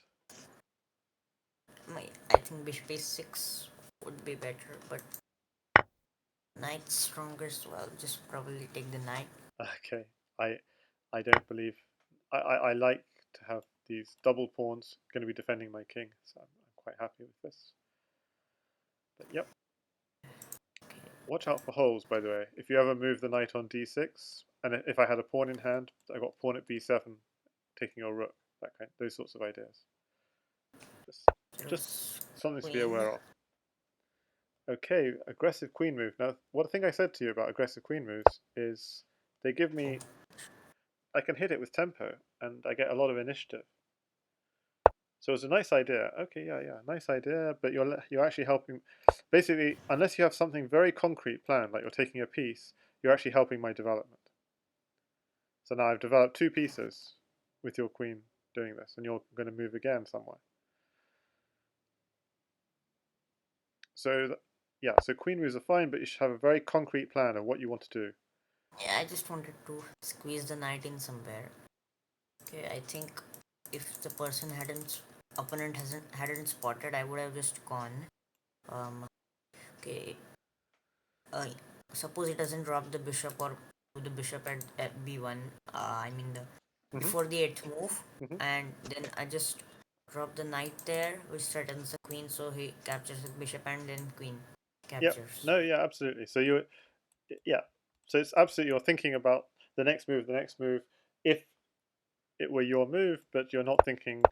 I think bishop a6 would be better, but knight's stronger, so I'll just probably take the knight. Okay, I I don't believe I like to have these double pawns going to be defending my king, so I'm quite happy with this. But yep, Okay, watch out for holes, by the way. If you ever move the knight on d6, and if I had a pawn in hand, I got pawn at b7, taking your rook, those sorts of ideas. Just just there's something to be queen. aware of. Okay, aggressive queen move. Now, one thing I said to you about aggressive queen moves is they give Oh, me, I can hit it with tempo, and I get a lot of initiative. So it's a nice idea. Okay, yeah, nice idea. But you're actually helping. Basically, unless you have something very concrete planned, like you're taking a piece, you're actually helping my development. So now I've developed two pieces with your queen doing this, and you're going to move again somewhere. So yeah, so queen moves are fine, but you should have a very concrete plan of what you want to do. yeah, I just wanted to squeeze the knight in somewhere. Okay, I think if the person hadn't opponent hasn't hadn't spotted, I would have just gone. Um, okay, uh, suppose it doesn't drop the bishop or the bishop at b1. I mean the Hmm. before the eighth move, Hmm. and then I just drop the knight there, which threatens the queen, so he captures the bishop and then queen Yep. captures. No. Yeah. Absolutely. So yeah. So it's absolutely you're thinking about the next move, the next move. If it were your move, but you're not thinking,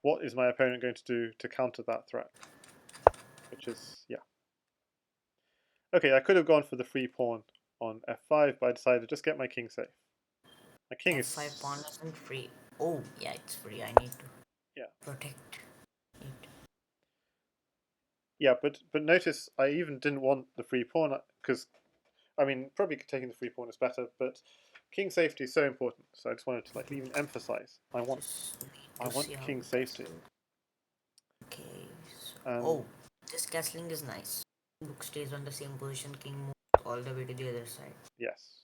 what is my opponent going to do to counter that threat? Which is, yeah. Okay, I could have gone for the free pawn on f5, but I decided to just get my king safe. My king F5 pawn is, isn't free. Oh, yeah, it's free. I need to yeah. protect it. Yeah, but notice I even didn't want the free pawn, because, I mean, probably taking the free pawn is better, but king safety is so important, so I just wanted to like even emphasize, Just need I to see want how king the safety. castle. Okay, so And oh, this castling is nice. Rook stays on the same position. King moves all the way to the other side. yes.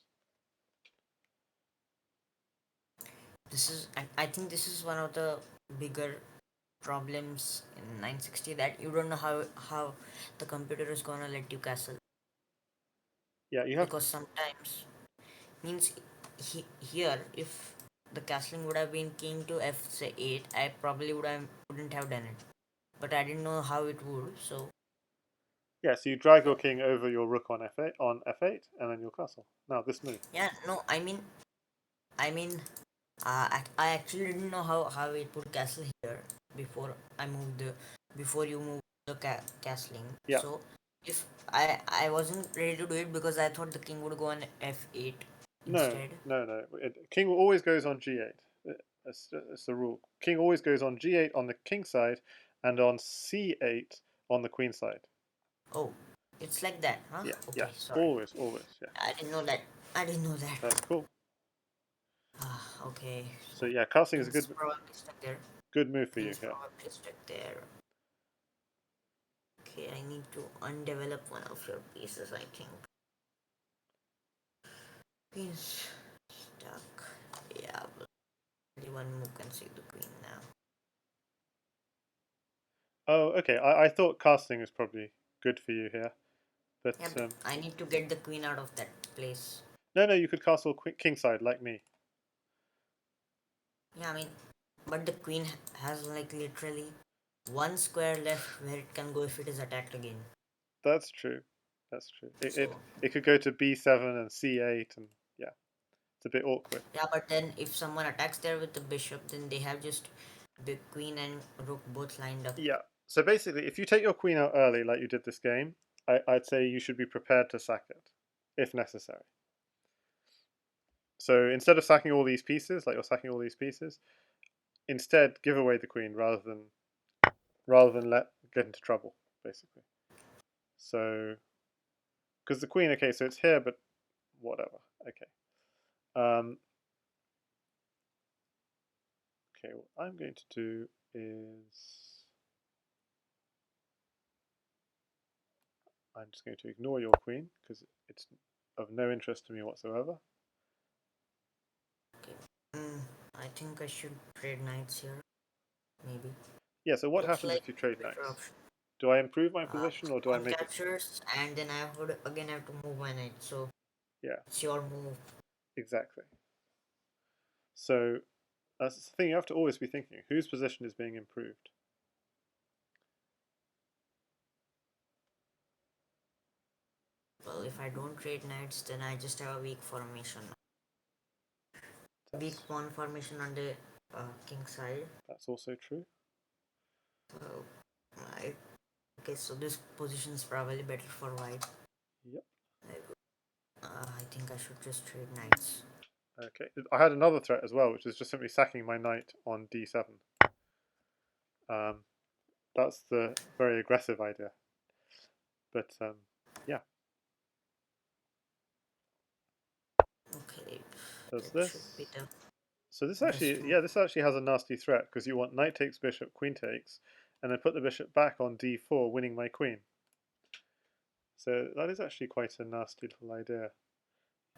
This is, I think this is one of the bigger problems in 960 that you don't know how the computer is gonna let you castle, Yeah, you have, because sometimes means here if the castling would have been king to f8, I probably wouldn't have done it, but I didn't know how it would. So yeah, so you drag your king over your rook on f8, and then your castle. Now this move. yeah, no, I mean I actually didn't know how it would castle here before I moved the before you move the castling. Yeah, So if I wasn't ready to do it because I thought the king would go on f8 no, instead. no. King always goes on g8. That's the rule. King always goes on g8 on the king side, and on c8 on the queen side. Oh, it's like that, huh? Yeah, Okay, yes, sorry. always. Yeah, I didn't know that. I didn't know that. that's cool. Okay, So so yeah, casting is a king's probably stuck there. good move for you King's here. probably stuck there. Okay, I need to undevelop one of your pieces, I think. Queen's stuck. Yeah, but only one move can save the queen now. Oh, okay. I thought casting was probably good for you here, but Yeah, but I need to get the queen out of that place. no, you could castle king side like me. Yeah, I mean, but the queen has like literally one square left where it can go if it is attacked again. That's true. That's true. So It could go to b7 and c8, and yeah, it's a bit awkward. yeah, but then if someone attacks there with the bishop, then they have just the queen and rook both lined up. Yeah. So basically, if you take your queen out early, like you did this game, I'd say you should be prepared to sack it, if necessary. So instead of sacking all these pieces, like you're sacking all these pieces, instead give away the queen rather than get into trouble, basically. So because the queen, okay, so it's here, but whatever. Okay. Okay, what I'm going to do is I'm just going to ignore your queen because it's of no interest to me whatsoever. Okay. Mm, I think I should trade knights here. Maybe. Yeah, so what Looks happens like if you trade a better knights? option. Do I improve my position or do I Pawn make it? captures, and then I would again have to move my knight. So Yeah, it's your move. exactly. So that's the thing you have to always be thinking. Whose position is being improved? Well, if I don't trade knights, then I just have a weak formation. Weak That's pawn formation on the king side. that's also true. So, I, okay, so this position is probably better for white. Yep. I think I should just trade knights. Okay. I had another threat as well, which is just simply sacking my knight on d7. Um, that's the very aggressive idea. But yeah, Okay, there's that should be this. the So this best actually, move. yeah, this actually has a nasty threat because you want knight takes bishop, queen takes, and then put the bishop back on d4, winning my queen. So that is actually quite a nasty little idea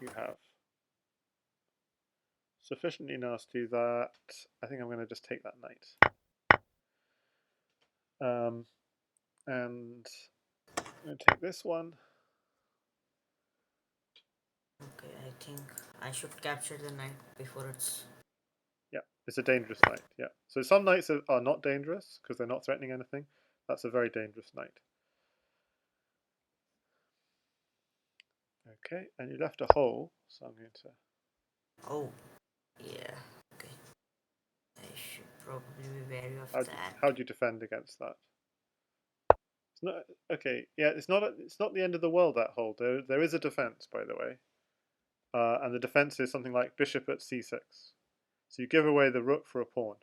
you have. Sufficiently nasty that I think I'm going to just take that knight. And I'm going to take this one. Okay, I think I should capture the knight before it's. Yeah, it's a dangerous knight. Yeah. So some knights are not dangerous because they're not threatening anything. That's a very dangerous knight. Okay, and you left a hole, so I'm going to. Oh, yeah. Okay, I should probably be wary of How that. do you defend against that? It's not okay. Yeah, it's not. It's not the end of the world. That hole. There is a defense, by the way, and the defense is something like bishop at c6. So you give away the rook for a pawn.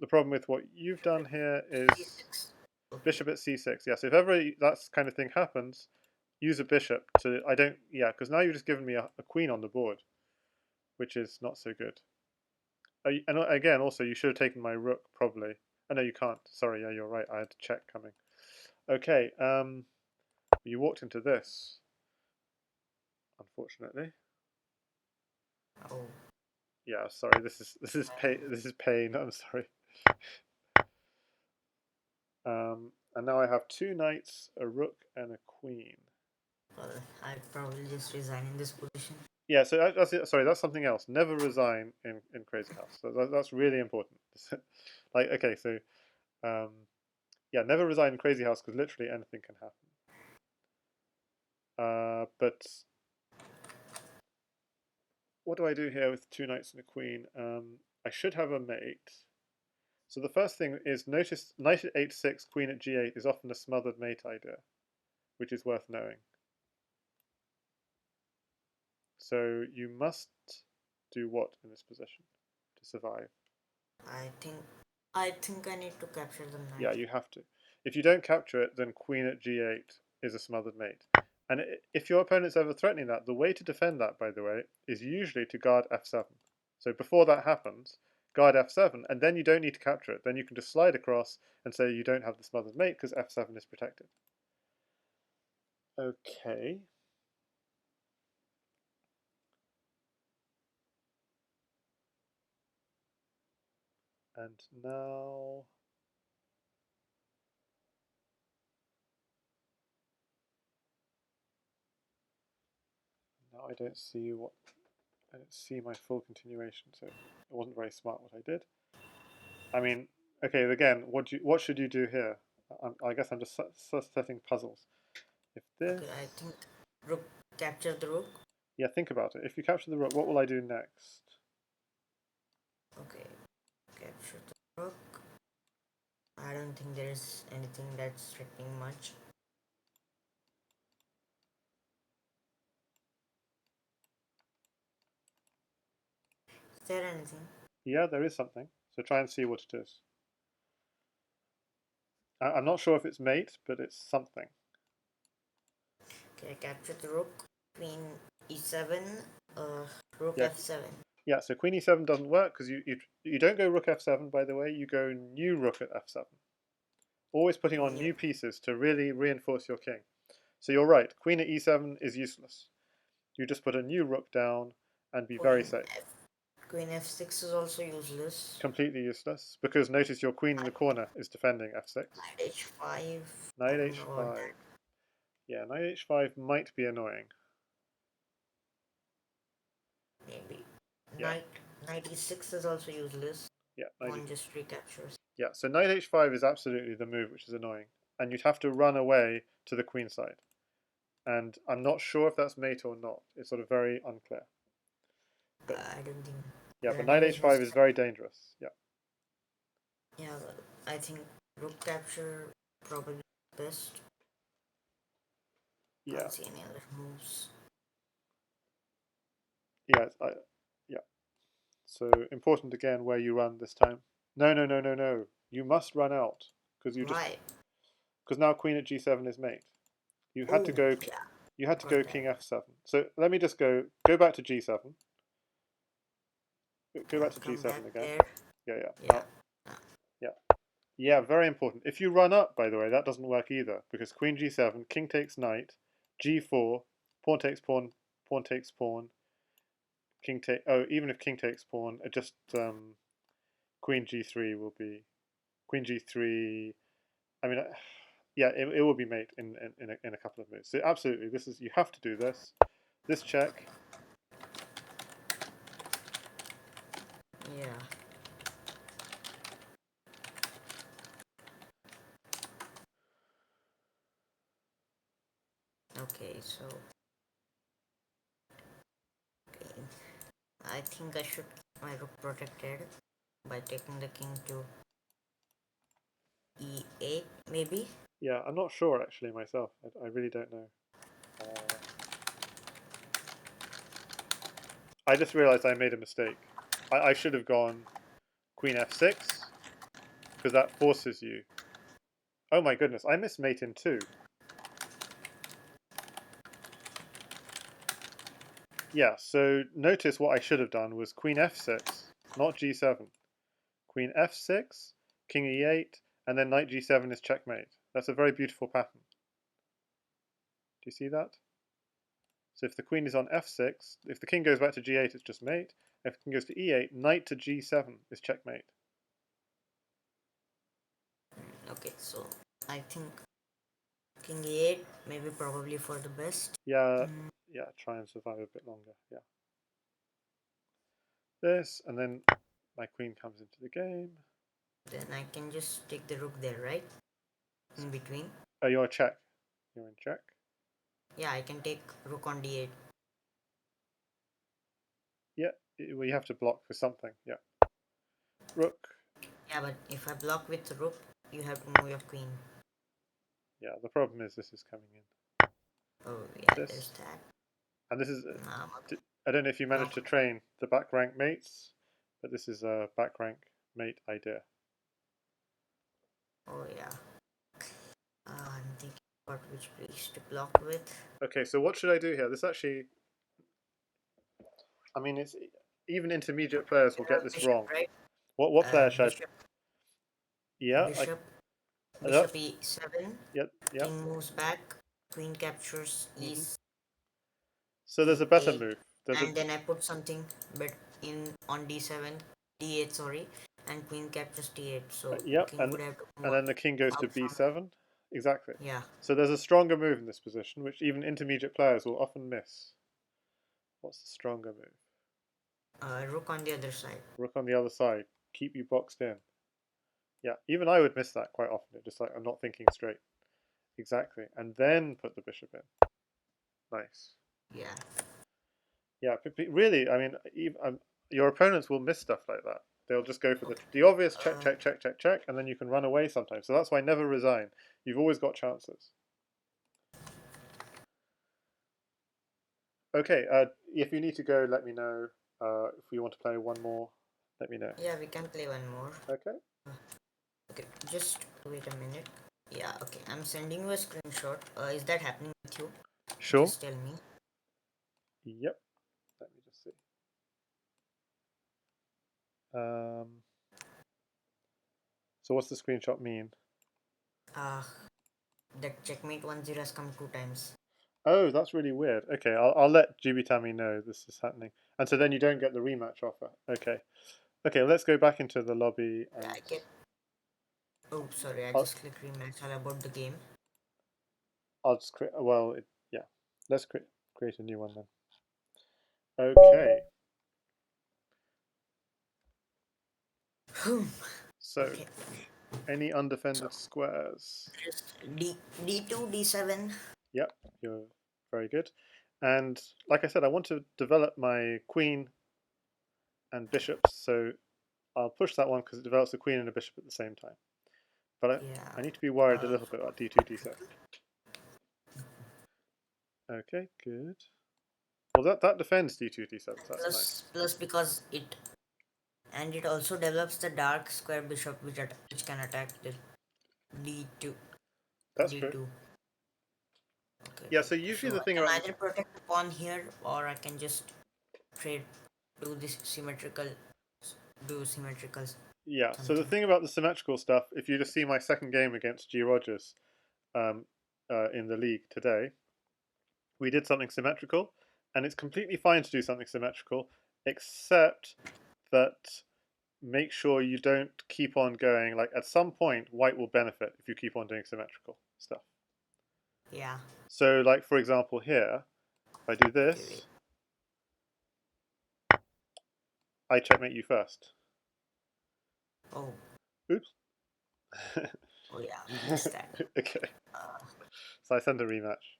The problem with what you've done here is C6. Okay. bishop at c6. Yes, if ever that kind of thing happens, use a bishop to. I don't. Yeah, because now you've just given me a queen on the board, which is not so good. And again, also you should have taken my rook probably. Oh no, you can't. Sorry. Yeah, you're right. I had a check coming. Okay. You walked into this, unfortunately. Oh, Yeah, sorry. This is pain. This is pain. I'm sorry. And now I have two knights, a rook, and a queen. well, I'd probably just resign in this position. Yeah, so that's it. Sorry, that's something else. Never resign in Crazyhouse. So that's really important. Like, okay, so um, yeah, never resign in Crazyhouse because literally anything can happen. But what do I do here with two knights and a queen? I should have a mate. So the first thing is notice knight at h6, queen at g8 is often a smothered mate idea, which is worth knowing. So you must do what in this position to survive? I think I think I need to capture the Yeah, knight. you have to. If you don't capture it, then queen at g8 is a smothered mate. And if your opponent's ever threatening that, the way to defend that, by the way, is usually to guard f7. So before that happens, guard f7, and then you don't need to capture it. Then you can just slide across and say you don't have the smothered mate because f7 is protected. Okay. And now I don't see what I don't see my full continuation, so it wasn't very smart what I did. I mean, okay, again, what should you do here? I guess I'm just setting puzzles. If Okay, I this, think rook capture the rook. yeah, think about it. If you capture the rook, what will I do next? Okay, capture the rook. I don't think there is anything that's threatening much. there anything? Yeah, there is something. So try and see what it is. I'm not sure if it's mate, but it's something. Okay, capture the rook. Queen e7. Uh, rook Yeah, f7. yeah. So queen e7 doesn't work because you don't go rook f7. By the way, you go new rook at f7. Always putting on Yeah. new pieces to really reinforce your king. So you're right. Queen at e7 is useless. You just put a new rook down and be very Queen safe. f. Queen f6 is also useless. Completely useless because notice your queen in the corner is defending f6. Knight h5. I Knight don't know about h5. that. Yeah, knight h5 might be annoying. Maybe. Yeah, Knight knight e6 is also useless. yeah, One just recaptures. yeah. So knight h5 is absolutely the move, which is annoying, and you'd have to run away to the queen side. And I'm not sure if that's mate or not. It's sort of very unclear. But I don't think yeah, but knight running is h5 is necessary. very dangerous. Yeah, Yeah, well, I think rook capture probably best. yeah, Can't see any other moves. yeah, yeah. So important again where you run this time. No, no, no, no, no. You must run out because you just Why? because now queen at g7 is mate. You had to Oh, go. yeah, You had to got go that. king f7. So let me just go back to g7. Go back I'll to come back g7 again. there. Yeah, yeah. Yeah. Now, yeah, yeah. Very important. If you run up, by the way, that doesn't work either because queen g7, king takes knight, g4, pawn takes pawn, pawn takes pawn, king take. Oh, even if king takes pawn, it just queen g3 will be queen g3. I mean, yeah, it will be mate in a couple of moves. So absolutely, this is you have to do this. This check. Yeah. Okay, so okay. I think I should keep my rook protected by taking the king to e8, maybe. Yeah, I'm not sure actually myself. I really don't know. Uh, I just realized I made a mistake. I should have gone queen f6 because that forces you. Oh my goodness, I missed mate in two. Yeah, so notice what I should have done was queen f6, not g7. Queen f6, king e8, and then knight g7 is checkmate. That's a very beautiful pattern. Do you see that? So if the queen is on f6, if the king goes back to g8, it's just mate. If the king goes to e8, knight to g7 is checkmate. Okay, so I think king e8, maybe probably for the best. Yeah, yeah, try and survive a bit longer. Yeah. This, and then my queen comes into the game. Then I can just take the rook there, right? In between. Oh, you're a check. You're in check. Yeah, I can take rook on d8. Yeah, well, you have to block for something. Yeah. Rook. Yeah, but if I block with rook, you have to move your queen. Yeah, the problem is this is coming in. Oh, yeah, This. there's that. And this is, Nah, I don't know if you managed to block. train the back rank mates, but this is a back rank mate idea. Oh, yeah. I'm thinking about which piece to block with. Okay, so what should I do here? This actually, I mean, it's even intermediate players You will get have this bishop, wrong. right? What player should I? Bishop, Yeah, bishop, uh, bishop e7. yep, yep. King moves back. Queen captures hmm So there's a better e8, move. There's a and then I put something but in on d7, d8, sorry, and queen captures d8. So yep, king would have to and move then the king goes to out from b7. Exactly. yeah. So there's a stronger move in this position, which even intermediate players will often miss. What's the stronger move? Rook on the other side. Rook on the other side. Keep you boxed in. Yeah, even I would miss that quite often. It's just like I'm not thinking straight. Exactly. And then put the bishop in. Nice. Yeah. Yeah, really, I mean, your opponents will miss stuff like that. They'll just go for Okay. the obvious check, Uh, check, check, check, check, and then you can run away sometimes. So that's why never resign. You've always got chances. Okay, if you need to go, let me know. If you want to play one more, let me know. Yeah, we can play one more. Okay. Okay, just wait a minute. Yeah, okay. I'm sending you a screenshot. Is that happening with you? Sure. Just tell me. Yep. Let me just see. So what's the screenshot mean? Uh, that checkmate 1-0 has come 2 times. Oh, that's really weird. Okay, I'll let Jubitami know this is happening, and so then you don't get the rematch offer. Okay. Okay, let's go back into the lobby Yeah, and I get. Oh, sorry, I I'll, just clicked rematch all about the game. I'll just create. Well, yeah. Let's create a new one then. Okay. So, Okay. any So undefended squares? there's D2, D7. Yep, you're very good. And like I said, I want to develop my queen and bishops, so I'll push that one because it develops a queen and a bishop at the same time. But Yeah. I need to be worried a Uh, little bit about d2, d7. Okay, good. Well, that defends d2, d7, so that's nice. plus because it also develops the dark square bishop which can attack the D2. That's true. D2. Okay, Yeah, wait. so usually So the I thing can about either protect the pawn here or I can just trade do this symmetrical yeah, so the something. thing about the symmetrical stuff, if you just see my second game against G Rogers um, in the league today, we did something symmetrical, and it's completely fine to do something symmetrical, except that make sure you don't keep on going. Like at some point, white will benefit if you keep on doing symmetrical stuff. Yeah. So, like for example, here, if I do Okay, wait. this, I checkmate you first. Oh, Oops. oh yeah, missed that. Okay, Uh, so I send a rematch.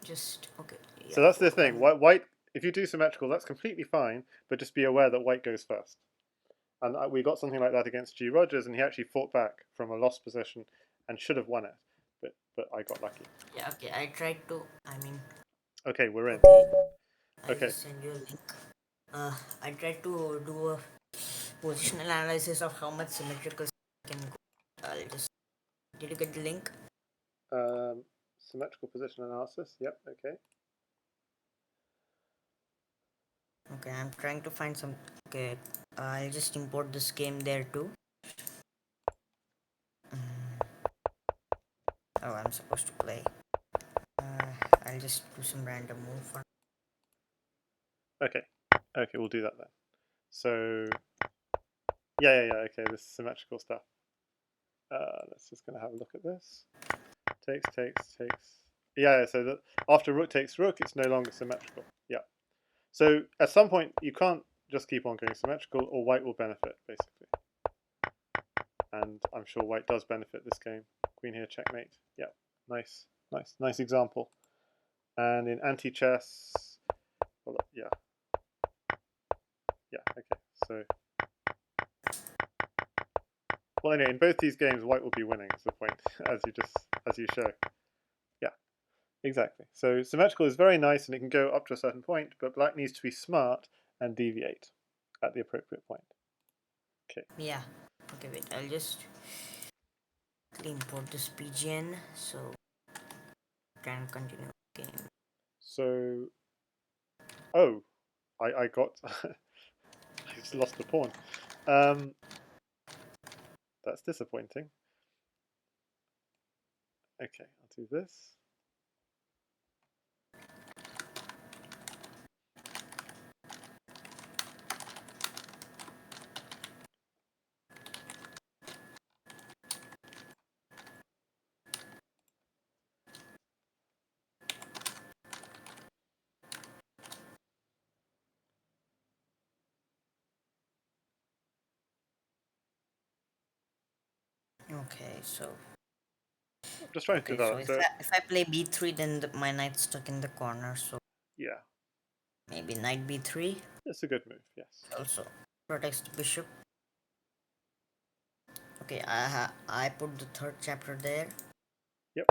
just okay. So Yeah. that's the thing. One. White, if you do symmetrical, that's completely fine, but just be aware that white goes first. And we got something like that against G Rogers, and he actually fought back from a lost position and should have won it, but I got lucky. Yeah. Okay. I tried to. I mean. Okay, we're in. Okay. I'll Okay, just send you a link. I tried to do a positional analysis of how much symmetrical can go. I'll just. Did you get the link? symmetrical position analysis. Yep. Okay. Okay, I'm trying to find some. Okay, I'll just import this game there too. Oh, I'm supposed to play. I'll just do some random move for. Okay. Okay, we'll do that then. So yeah. Okay, this symmetrical stuff. Let's just gonna have a look at this. Takes. Yeah. So that after rook takes rook, it's no longer symmetrical. Yeah. So at some point, you can't just keep on going symmetrical, or white will benefit basically. And I'm sure white does benefit this game. Queen here, checkmate. Yeah, nice example. And in anti-chess, well, yeah, okay. So, well, anyway, in both these games, white will be winning. Is the point, as you show. Yeah, exactly. So symmetrical is very nice, and it can go up to a certain point, but black needs to be smart and deviate at the appropriate point. Okay. Yeah. Okay, wait. I'll just import this PGN so can continue the game. So, oh, I got, I just lost the pawn. Um, that's disappointing. Okay, I'll do this. Okay, so I'm just trying to okay, so develop. So, if I play B3, then my knight's stuck in the corner. So yeah, maybe knight B3 it's a good move. Yes. also protects the bishop. Okay, I put the third chapter there. Yep.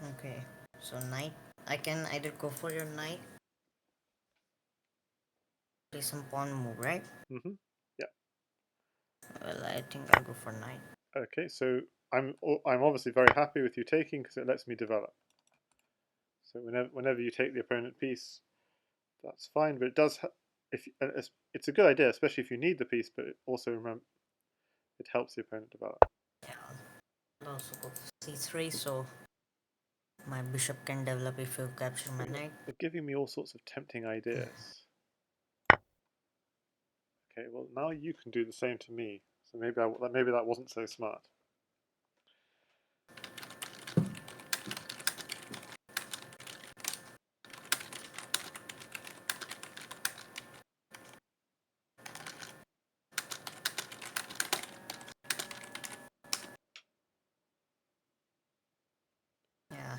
Okay, so knight. I can either go for your knight, play some pawn move, right? Mm-hmm. Yeah. Well, I think I'll go for knight. Okay, so I'm obviously very happy with you taking because it lets me develop. So whenever you take the opponent piece, that's fine. But it does if it's a good idea, especially if you need the piece. But also remember, it helps the opponent develop. Yeah, I'll also go for c3, so my bishop can develop if you capture my But knight. you're giving me all sorts of tempting ideas. Okay, well now you can do the same to me. So maybe that wasn't so smart. Yeah,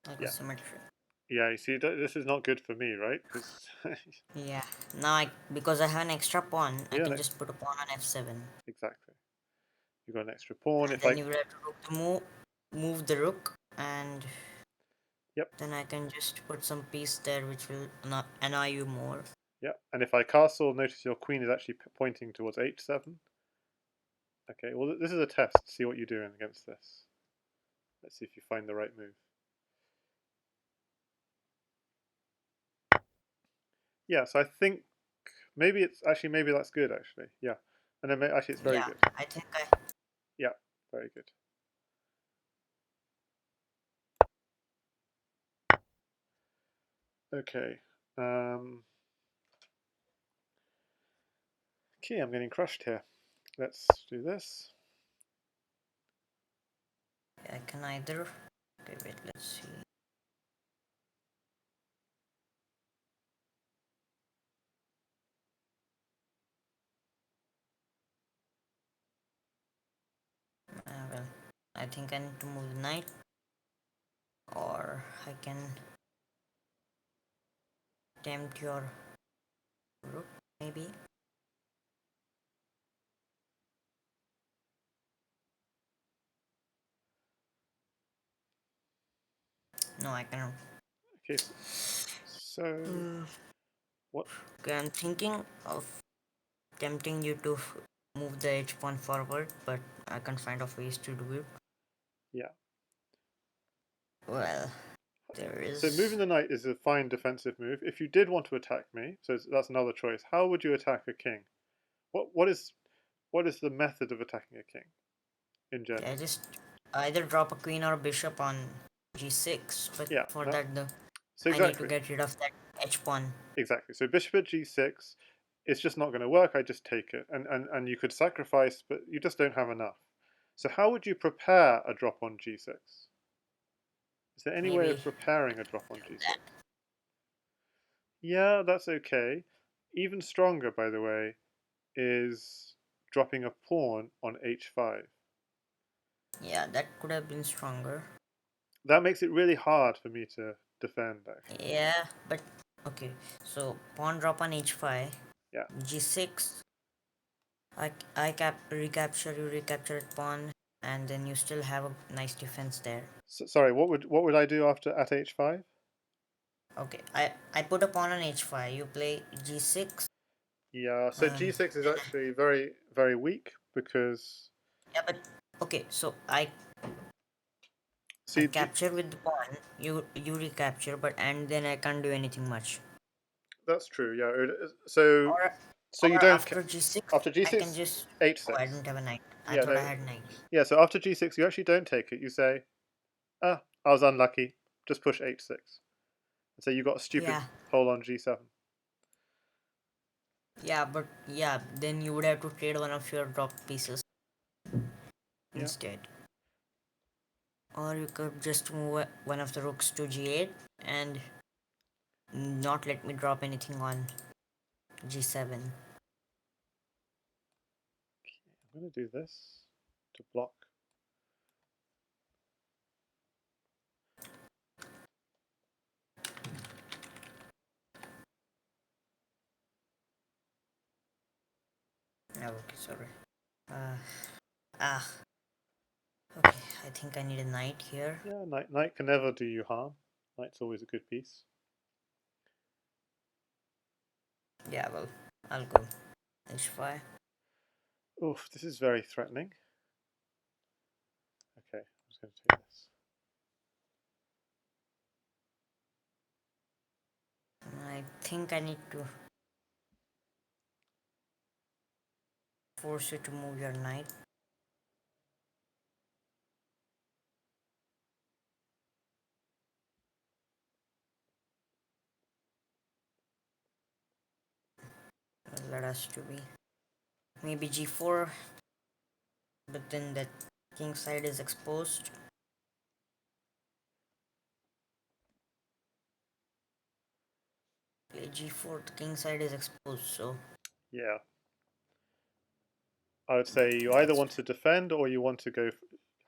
I'll go Yeah, symmetry. yeah. You see, this is not good for me, right? Because Yeah, now because I have an extra pawn, I yeah, can just put a pawn on f7. exactly. You got an extra pawn. And If then I you will have to move the rook, and yep, then I can just put some piece there which will annoy you more. yep. And if I castle, notice your queen is actually pointing towards h7. Okay, well this is a test. See what you're doing against this. Let's see if you find the right move. Yeah, so I think maybe that's good actually. Yeah, and then actually it's very Yeah, good. I think I. Yeah, very good. Okay. Um, okay, I'm getting crushed here. Let's do this. I can either. Okay, wait, let's see. Well, I think I need to move the knight, or I can tempt your rook, maybe. No, I cannot. Okay, so Mm. what? Okay, I'm thinking of tempting you to move the h pawn forward, but I can't find of ways to do it. Yeah. Well, there So is. moving the knight is a fine defensive move. If you did want to attack me, so that's another choice. How would you attack a king? What is the method of attacking a king in Yeah, general? just either drop a queen or a bishop on g6, but Yeah, for no. that So I need to exactly, get rid of that h pawn. exactly. So bishop at g6, it's just not going to work. I just take it, and you could sacrifice, but you just don't have enough. So how would you prepare a drop on g6? Is there any way Maybe of preparing a drop on that. g6? Yeah, that's okay. Even stronger, by the way, is dropping a pawn on h5. Yeah, that could have been stronger. That makes it really hard for me to defend, actually. Yeah, but okay. So pawn drop on h5, Yeah. g6. Recapture, you recapture it pawn, and then you still have a nice defense there. So, sorry, what would I do after at h5? Okay, I put a pawn on h5. You play g6. Yeah, so Um, g6 is then actually very, very weak because yeah, but okay. So I see, capture with the pawn. You recapture, but and then I can't do anything much. that's true. Yeah, so Or so you don't after g6, after I can g6 just. Oh, I h6. don't have a knight. I Yeah, thought I no, had knight. yeah. So after g6, you actually don't take it. You say, ah, I was unlucky. Just push h6. And so you got a stupid Yeah, hole on g7. yeah, but yeah, then you would have to trade one of your drop pieces Yeah. instead. Or you could just move one of the rooks to g8 and not let me drop anything on g7. I'm gonna do this to block. Oh, okay, sorry. Uh, ah, okay, I think I need a knight here. Yeah, knight can never do you harm. Knight's always a good piece. Yeah, well, I'll go h5. Oof, this is very threatening. Okay, I'm just going to take this. I think I need to force you to move your knight. Let us to be maybe g4, but then that king side is exposed. Play g4, the king side is exposed, so Yeah, I would say you either want to defend or you want to go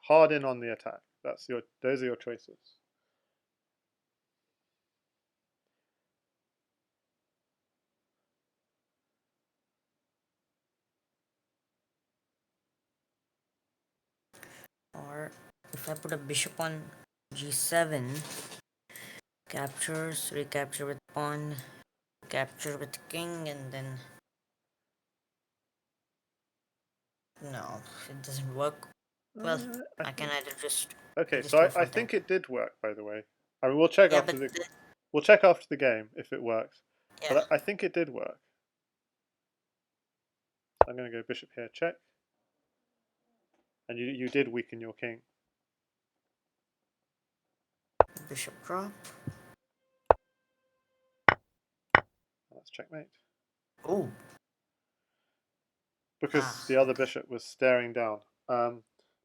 hard in on the attack. Those are your choices. or if I put a bishop on g7, captures, recapture with pawn, capture with king, and then no, it doesn't work. Well, I I can think either just okay. just So go I for that. think it did work. By the way, I mean we'll check Yeah, after but the game if it works. yeah, But I think it did work. I'm going to go bishop here, check, and you did weaken your king. bishop drop. That's checkmate. Oh, Because ah, the other okay. bishop was staring down. But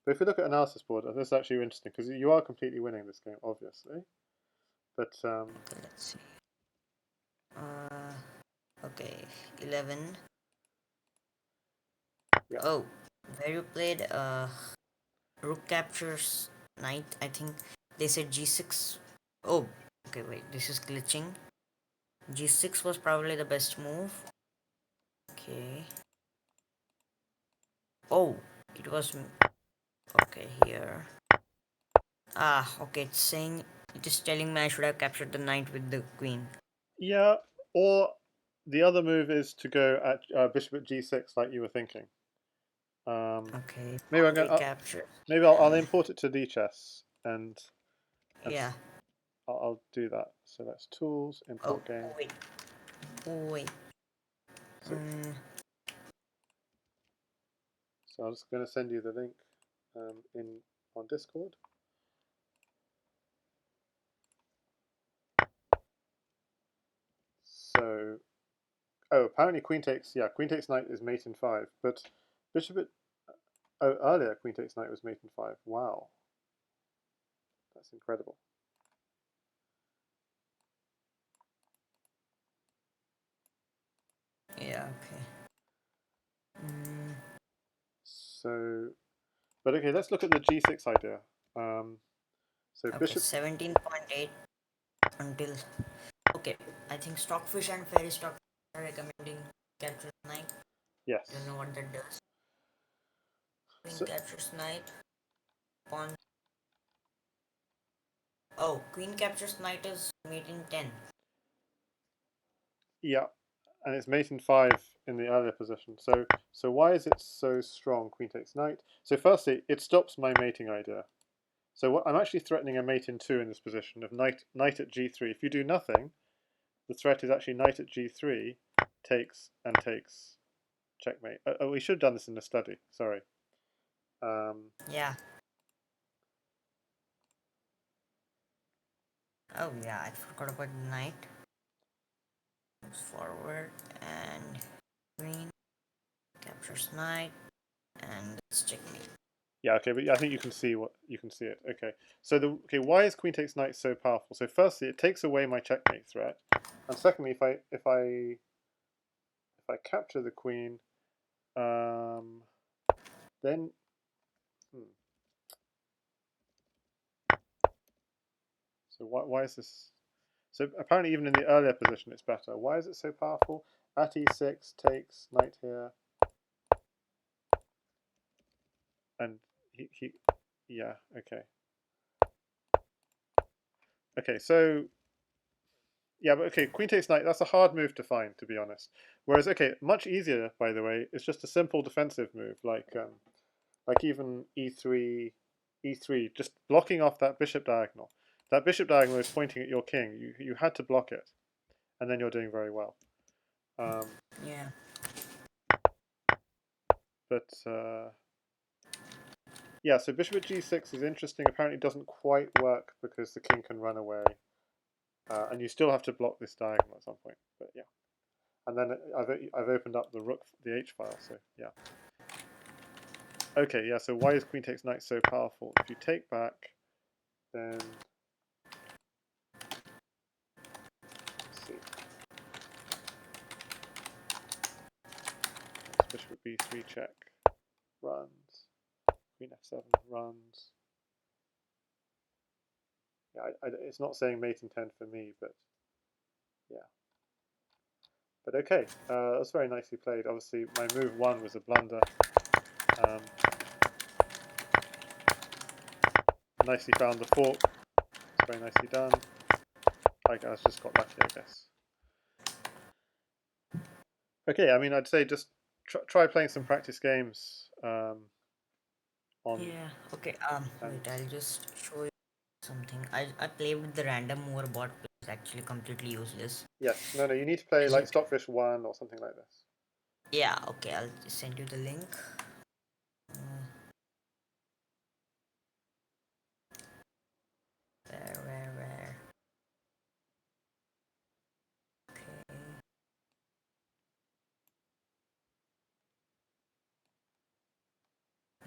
if we look at analysis board, this is actually interesting because you are completely winning this game, obviously. But Okay, let's see. Okay, 11. yeah, Oh, where you played rook captures knight. I think they said g6. Oh, okay, wait, this is glitching. G6 was probably the best move. Okay. Oh, it was okay here. Ah, okay. It's saying it is telling me I should have captured the knight with the queen. yeah. Or the other move is to go at bishop at g6, like you were thinking. Okay, Maybe pawn recapture maybe I'll and import it to lichess and yeah. I'll do that. So that's tools, Oh, import game. wait, wait. So Mm, so I'm just going to send you the link in on Discord. So oh, apparently queen takes knight is mate in 5, but bishop at oh earlier queen takes knight was mate in 5. Wow, that's incredible. yeah. Okay. Mm, So, but okay, let's look at the g6 idea. So okay. bishop, 17.8 until. Okay, I think Stockfish and Fairy Stock are recommending capture knight. Don't yes. know what that does. Queen So captures knight. Pawn. Oh, queen captures knight is mate in 10. yeah, and it's mate in 5 in the earlier position. So why is it so strong? Queen takes knight. So firstly, it stops my mating idea. So what, I'm actually threatening a mate in 2 in this position of knight at g3. If you do nothing, the threat is actually knight at g3 takes and takes checkmate. Oh, we should have done this in the study. Sorry. Um, Yeah. Oh yeah, I forgot about knight. Moves forward and queen captures knight and it's checkmate. yeah, okay, but I think you can see it. Okay, so why is queen takes knight so powerful? So firstly, it takes away my checkmate threat, and secondly, if I capture the queen, then hmm, so why is this? So apparently, even in the earlier position, it's better. Why is it so powerful? At e6 takes knight here, and he Yeah. Okay. Okay. So yeah, but okay. Queen takes knight. That's a hard move to find, to be honest. Whereas okay, much easier, by the way. It's just a simple defensive move, like even e3, e3, just blocking off that bishop diagonal. That bishop diagonal is pointing at your king. You had to block it, and then you're doing very well. Yeah. But yeah, so bishop at g6 is interesting. Apparently, doesn't quite work because the king can run away, and you still have to block this diagonal at some point. But yeah, and then I've opened up the rook, the h file. So yeah. Okay, yeah. So why is queen takes knight so powerful? If you take back, then let's see. Bishop at b3 check runs. Queen f7 runs. Yeah, it's not saying mate intent for me, but yeah. But okay, that's very nicely played. Obviously, my move one was a blunder. Um, nicely found the fork. It's very nicely done. I just got lucky, I guess. Okay, I mean, I'd say just try playing some practice games on. Yeah. Okay. And Wait. I'll just show you something. I play with the random mover bot. It's actually completely useless. yes, no, you need to play Is like it? Stockfish One or something like this. Yeah. Okay. I'll just send you the link. Uh, where? Okay.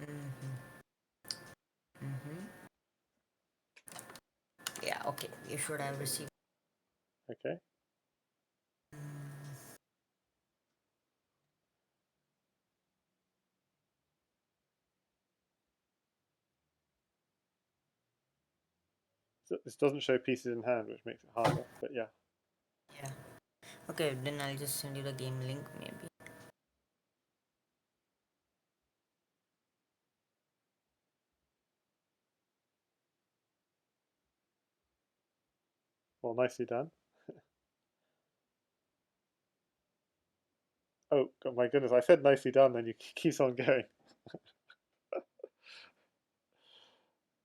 Mhm. Mhm. Yeah. Okay. You should have received. Okay. Mm, So this doesn't show pieces in hand, which makes it harder. But yeah. yeah. Okay. Then I'll just send you the game link maybe. Well, nicely done. Oh, God, my goodness! I said nicely done, then you keeps on going.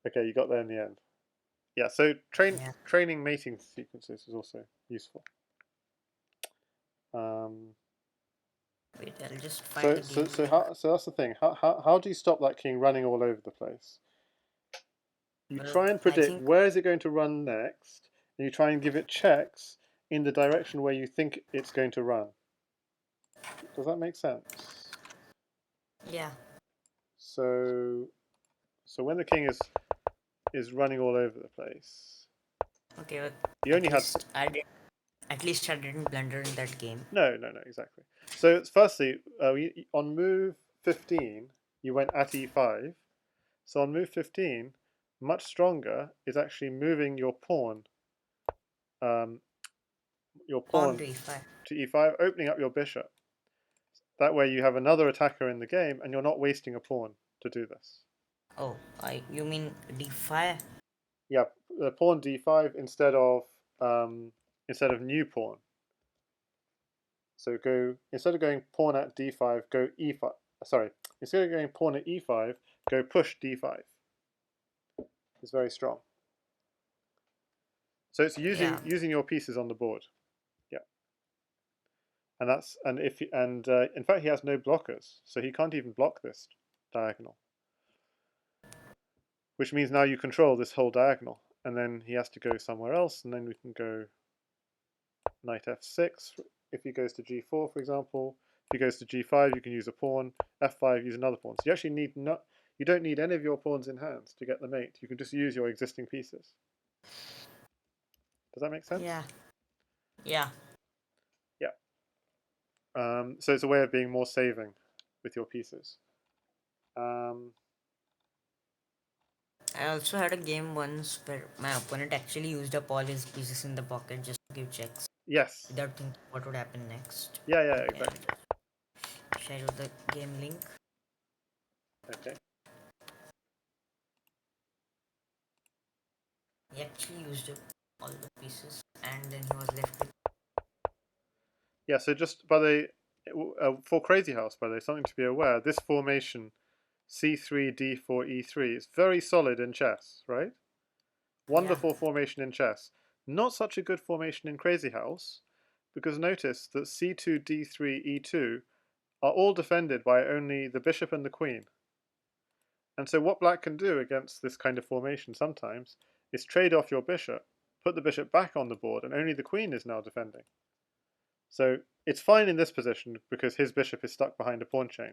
Okay, you got there in the end. Yeah. So Yeah. training mating sequences is also useful. Um, Wait. I'll just find so the so game so link. how so that's the thing. How do you stop that king running all over the place? You Well, try and I predict think. where is it going to run next, and you try and give it checks in the direction where you think it's going to run. Does that make sense? Yeah. So when the king is running all over the place, Okay. But you only at had least I did. At least I didn't blunder in that game. no exactly. So it's firstly on move 15 you went at e5. So on move 15, much stronger is actually moving um, your Pawn pawn to e5. to e5, opening up your bishop. That way you have another attacker in the game, and you're not wasting a pawn to do this. Oh, you mean d5? Yeah, pawn d5 instead of new pawn. So go instead of going pawn at d5, go e5. Sorry, instead of going pawn at e5, go push d5. It's very strong. So it's Yeah. using your pieces on the board. Yeah, and if in fact he has no blockers, so he can't even block this diagonal, which means now you control this whole diagonal, and then he has to go somewhere else, and then we can go knight f6 if he goes to g4, for example. If he goes to g5, you can use a pawn. f5, use another pawn. So you actually you don't need any of your pawns in hand to get the mate. You can just use your existing pieces. Does that make sense? Yeah. Yeah. Yeah. So it's a way of being more saving with your pieces. Um, I also had a game once where my opponent actually used up all his pieces in the pocket just to give checks yes. without thinking what would happen next. Yeah, Okay, exactly. I'll share you the game link. Okay. He actually used up all the pieces, and then he was left with. Yeah, so just by the for Crazyhouse, by the way, something to be aware, this formation C3, D4, E3 is very solid in chess, right? Yeah, Wonderful formation in chess. Not such a good formation in Crazyhouse, because notice that C2, D3, E2 are all defended by only the bishop and the queen. And so what black can do against this kind of formation sometimes is trade off your bishop, put the bishop back on the board, and only the queen is now defending. So it's fine in this position because his bishop is stuck behind a pawn chain.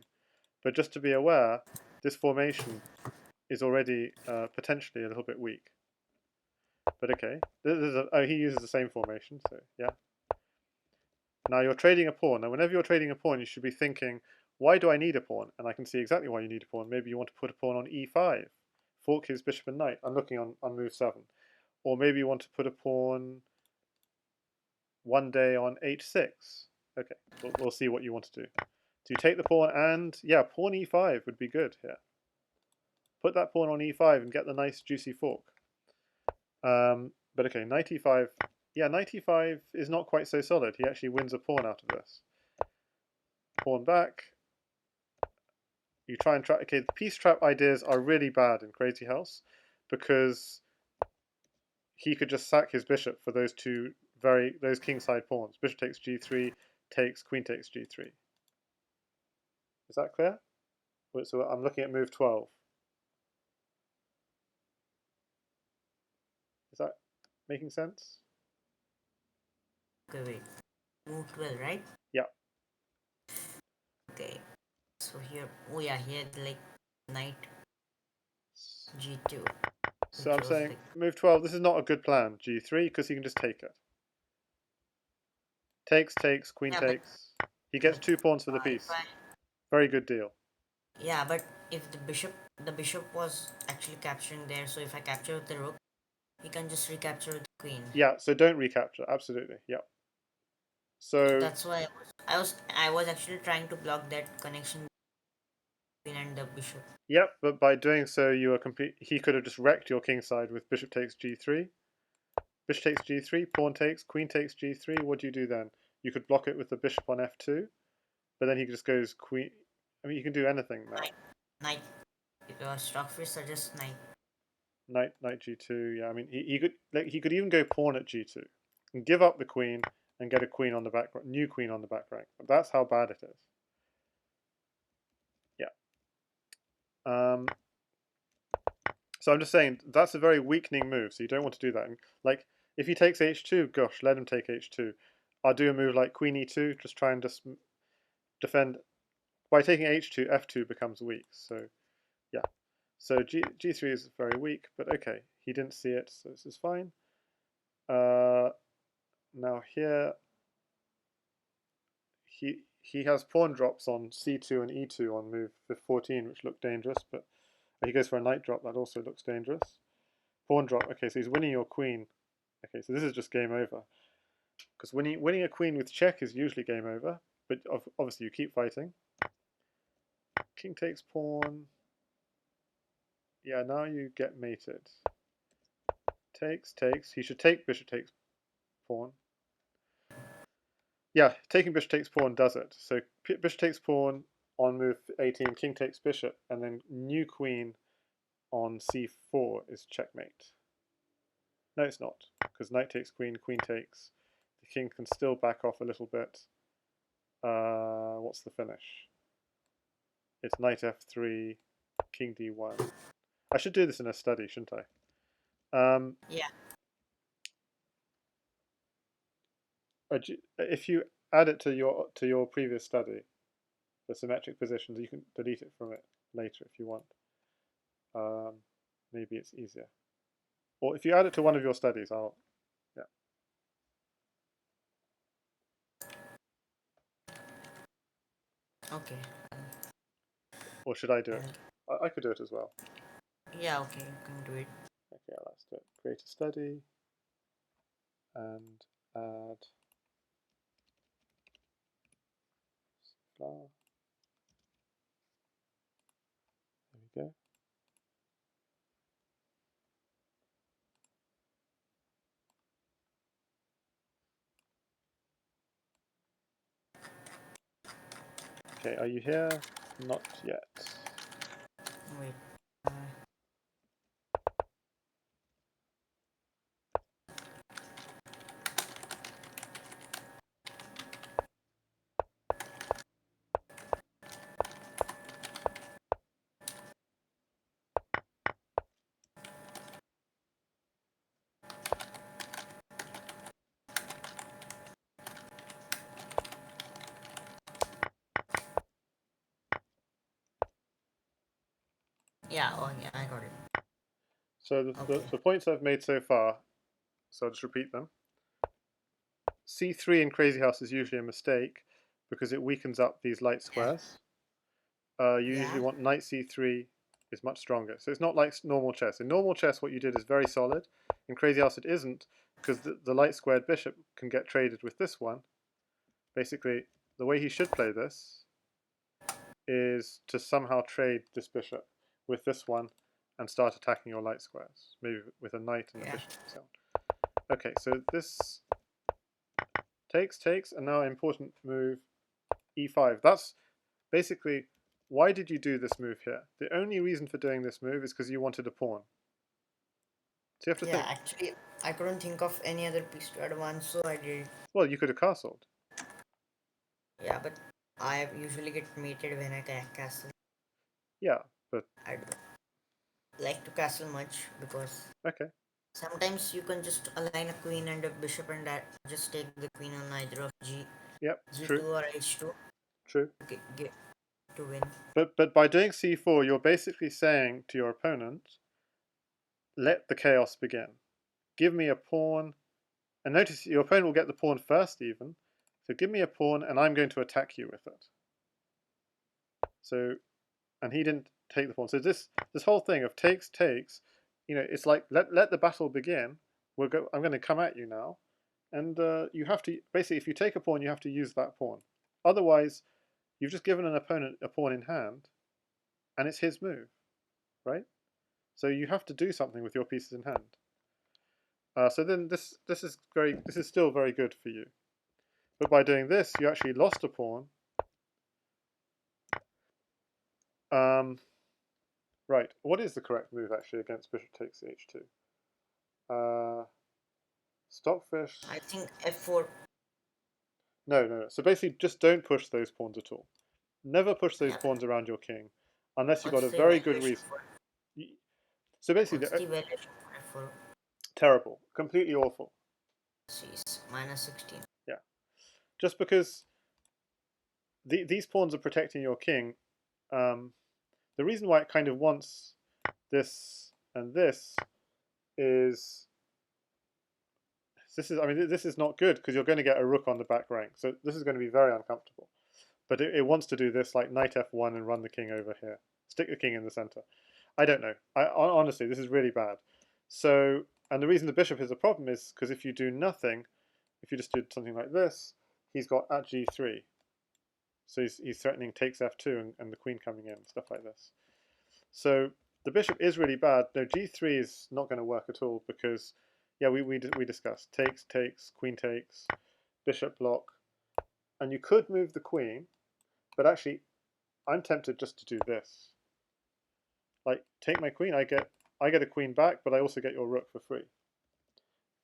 But just to be aware, this formation is already potentially a little bit weak. But okay, oh, he uses the same formation, so yeah. Now you're trading a pawn. Now whenever you're trading a pawn, you should be thinking, why do I need a pawn? And I can see exactly why you need a pawn. Maybe you want to put a pawn on e5, fork his bishop and knight. I'm looking on move 7. Or maybe you want to put a pawn one day on h6. Okay, we'll see what you want to do. So you take the pawn and, yeah, pawn e5 would be good here. Put that pawn on e5 and get the nice juicy fork. But okay, knight e5. Yeah, knight e5 is not quite so solid. He actually wins a pawn out of this. Pawn back. You try and trap. Okay, the piece trap ideas are really bad in Crazyhouse because he could just sack his bishop for those those kingside pawns. Bishop takes g3, takes queen takes g3. Is that clear? So I'm looking at move 12. Is that making sense? okay, wait. Move 12, right? Yeah. Okay. So here, oh yeah, he had like knight g2, So which I'm was saying like. move 12. This is not a good plan. G3 because he can just take it. Takes, takes, queen Yeah, but takes. He gets but 2 pawns for the if piece. I Very good deal. yeah, but if the bishop was actually capturing there, so if I capture with the rook, he can just recapture with the queen. Yeah, so don't recapture. Absolutely. Yeah. So So, that's why I was actually trying to block that connection between and the bishop. yep, but by doing so, you are complete. He could have just wrecked your king side with bishop takes g3. Bishop takes g3, pawn takes, queen takes g3. What do you do then? You could block it with the bishop on f2, but then he just goes queen. I mean, you can do anything now. Knight, knight. If Stockfish suggests knight. Knight g2. Yeah, I mean, he could even go pawn at g2 and give up the queen and get a queen on the back, new queen on the back rank. That's how bad it is. Yeah. So I'm just saying that's a very weakening move. So you don't want to do that. And like if he takes h2, gosh, let him take h2. I'll do a move like queen e2, just try and just defend. By taking h2, f2 becomes weak. So yeah. So g3 is very weak, but okay, he didn't see it, so this is fine. Now here he has pawn drops on c2 and e2 on move 14, which look dangerous, but he goes for a knight drop, that also looks dangerous. Pawn drop, okay, so he's winning your queen. Okay, so this is just game over. Because winning a queen with check is usually game over, but obviously you keep fighting. King takes pawn. Yeah, now you get mated. Takes, takes. He should take bishop takes pawn. Yeah, taking bishop takes pawn does it. So bishop takes pawn on move 18, king takes bishop, and then new queen on c4 is checkmate. No, it's not, because knight takes queen, queen takes. The king can still back off a little bit. What's the finish? It's knight f3, king d1. I should do this in a study, shouldn't I? Yeah. If you add it to your previous study, the symmetric positions, you can delete it from it later if you want. Um, maybe it's easier. Or if you add it to one of your studies, yeah. Okay. Or should I do it? I'll- I could do it as well. yeah. Okay. You can do it. Okay, let's do it. Create a study and add flower. There we go. Okay, are you here? Not yet. Wait. Yeah, oh yeah, I got it. So Okay. the points I've made so far, so I'll just repeat them. C3 in Crazyhouse is usually a mistake because it weakens up these light Yeah. squares. You usually Yeah. want knight c3 is much stronger. So it's not like normal chess. In normal chess, what you did is very solid. In Crazyhouse, it isn't because the light squared bishop can get traded with this one. Basically, the way he should play this is to somehow trade this bishop with this one and start attacking your light squares, maybe with a knight and a Yeah. bishop and so on. Okay, so this takes, and now important move e5. That's basically, why did you do this move here? The only reason for doing this move is because you wanted a pawn. So you have to Yeah, think, actually, I couldn't think of any other piece to advance, so I did. well, you could have castled. Yeah, but I usually get mated when I castle. Yeah, but I don't like to castle much because okay. sometimes you can just align a queen and a bishop and that just take the queen on either of Yep, g2 true, or h2 true. to get to win. But by doing c4, you're basically saying to your opponent, let the chaos begin. Give me a pawn, and notice your opponent will get the pawn first even. So give me a pawn, and I'm going to attack you with it. So, and he didn't take the pawn. So this whole thing of takes, it's like let the battle begin. I'm going to come at you now, and you have to basically, if you take a pawn, you have to use that pawn. Otherwise, you've just given an opponent a pawn in hand, and it's his move, right? So you have to do something with your pieces in hand. So then this is still very good for you. But by doing this, you actually lost a pawn. Right. What is the correct move actually against bishop takes h2? Uh, Stockfish. I think f4. No. So basically, just don't push those pawns at all. Never push those Yeah, pawns around your king, unless you've got what's a the very good evaluation reason. for So basically, what's the evaluation for f4? terrible, completely awful. She's minus 16. Yeah. Just because these pawns are protecting your king. Um, the reason why it kind of wants this and this is I mean, this is not good because you're going to get a rook on the back rank. So this is going to be very uncomfortable. But it wants to do this like knight f1 and run the king over here. Stick the king in the center. I don't know. Honestly, this is really bad. So, and the reason the bishop is a problem is because if you do nothing, if you just did something like this, he's got at g3. So he's threatening takes f2 and the queen coming in, stuff like this. So the bishop is really bad. No, g3 is not going to work at all because, yeah, we discussed takes, queen takes, bishop block, and you could move the queen, but actually, I'm tempted just to do this. Like, take my queen, I get a queen back, but I also get your rook for free.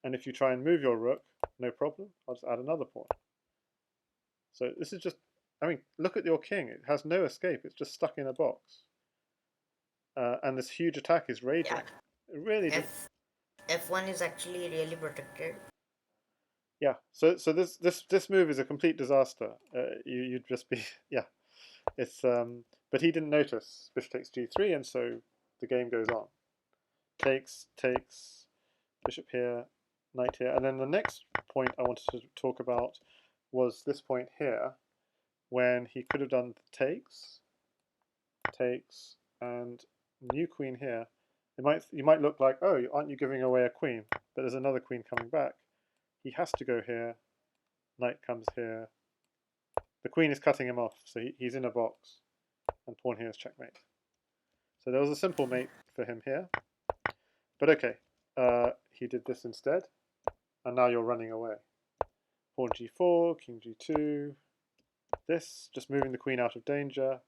And if you try and move your rook, no problem. I'll just add another pawn. So this is just, I mean, look at your king. It has no escape. It's just stuck in a box. And this huge attack is Yeah, raging. It really did. f1 is actually really protected. Yeah. So this move is a complete disaster. You'd just be yeah. It's but he didn't notice. Bishop takes g3, and so the game goes on. Takes bishop here, knight here, and then the next point I wanted to talk about was this point here, when he could have done takes, and new queen here. You might look like, oh, aren't you giving away a queen? But there's another queen coming back. He has to go here. Knight comes here. The queen is cutting him off, so he's in a box, and pawn here is checkmate. So there was a simple mate for him here. But okay, he did this instead, and now you're running away. Pawn g4, king g2, this, just moving the queen out of danger.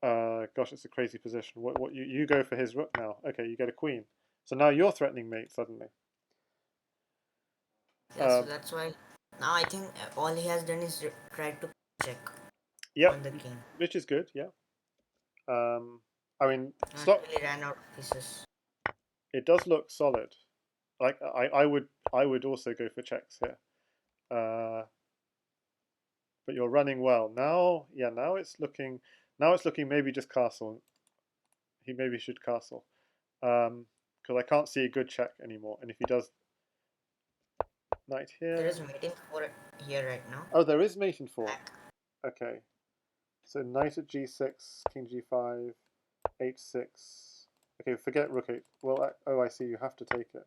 Gosh, it's a crazy position. What you go for his rook now. Okay, you get a queen. So now you're threatening mate suddenly. Yeah, so that's why now I think all he has done is try to check Yep, on the king which is good. Yeah. I mean, until he ran out of pieces. it does look solid. Like I would also go for checks here. But you're running well now. Yeah, now it's looking maybe just castle. He maybe should castle. Because I can't see a good check anymore. And if he does knight There here, is mating for it here right now. oh, there is mate in 4. Black. Okay, so knight at g6, king g5, h6. Okay, forget rook 8. Well, oh, I see. You have to take it.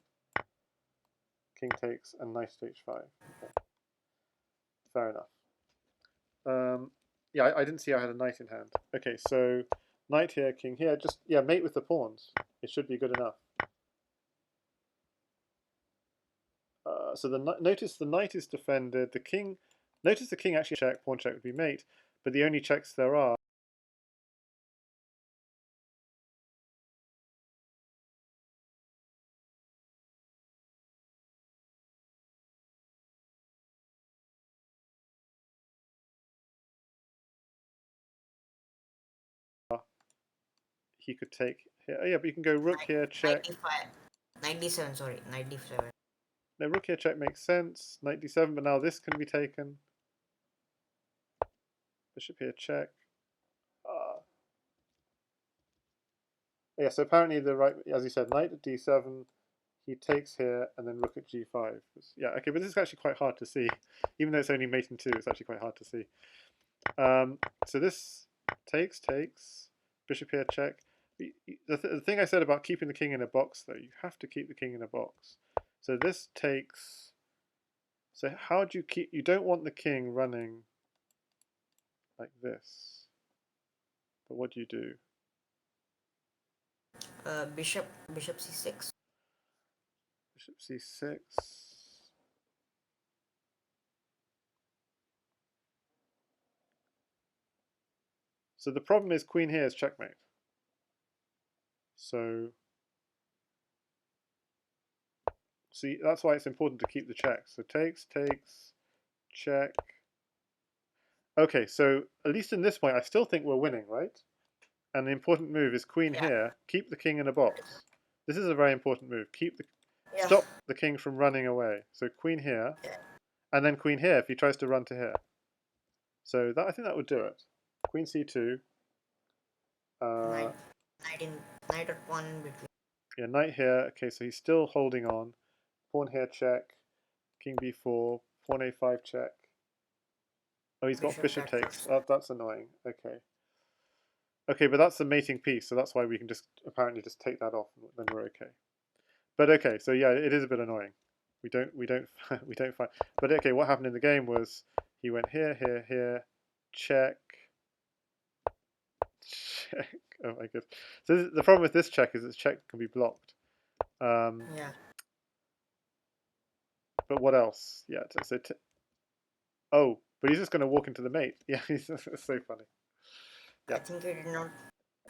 King takes and knight at h5. Okay. Fair enough. Yeah, I didn't see I had a knight in hand. Okay, so knight here, king here. Just yeah, mate with the pawns. It should be good enough. So notice the knight is defended. The king. Notice the king actually check. Pawn check would be mate. But the only checks there are. He could take here. Oh, yeah, but you can go rook here, check. 95, 97, sorry, 97. No, rook here, check makes sense. Knight d7, but now this can be taken. Bishop here, check. Yeah, so apparently the right, as you said, knight at d7, he takes here, and then rook at g5. Yeah, okay, but this is actually quite hard to see. Even though it's only mate in 2, it's actually quite hard to see. So this takes, bishop here, check. The thing I said about keeping the king in a box, though, you have to keep the king in a box. So this takes. So how do you keep? You don't want the king running like this. But what do you do? Bishop c6. Bishop c6. So the problem is queen here is checkmate. So see, that's why it's important to keep the checks. So takes, check. Okay, so at least in this point, I still think we're winning, right? And the important move is queen Yeah, here. Keep the king in a box. This is a very important move. yeah, Stop the king from running away. So queen here, yeah. and then queen here if he tries to run to here. So that I think that would do it. Queen c2. Knight, Uh, knight or pawn in between. yeah, knight here. Okay, so he's still holding on. Pawn here, check. King b4. Pawn a5, check. Oh, he's got Bishop bishop that takes. first. Oh, that's annoying. Okay. Okay, but that's the mating piece, so that's why we can just apparently just take that off, and then we're okay. But okay, so yeah, it is a bit annoying. We don't we don't find. But okay, what happened in the game was he went here, here, check, check. Oh my goodness. So the problem with this check is that check can be blocked. Yeah, But what else? Yeah. So oh, but he's just going to walk into the mate. Yeah, it's so funny. I Yeah. think he did not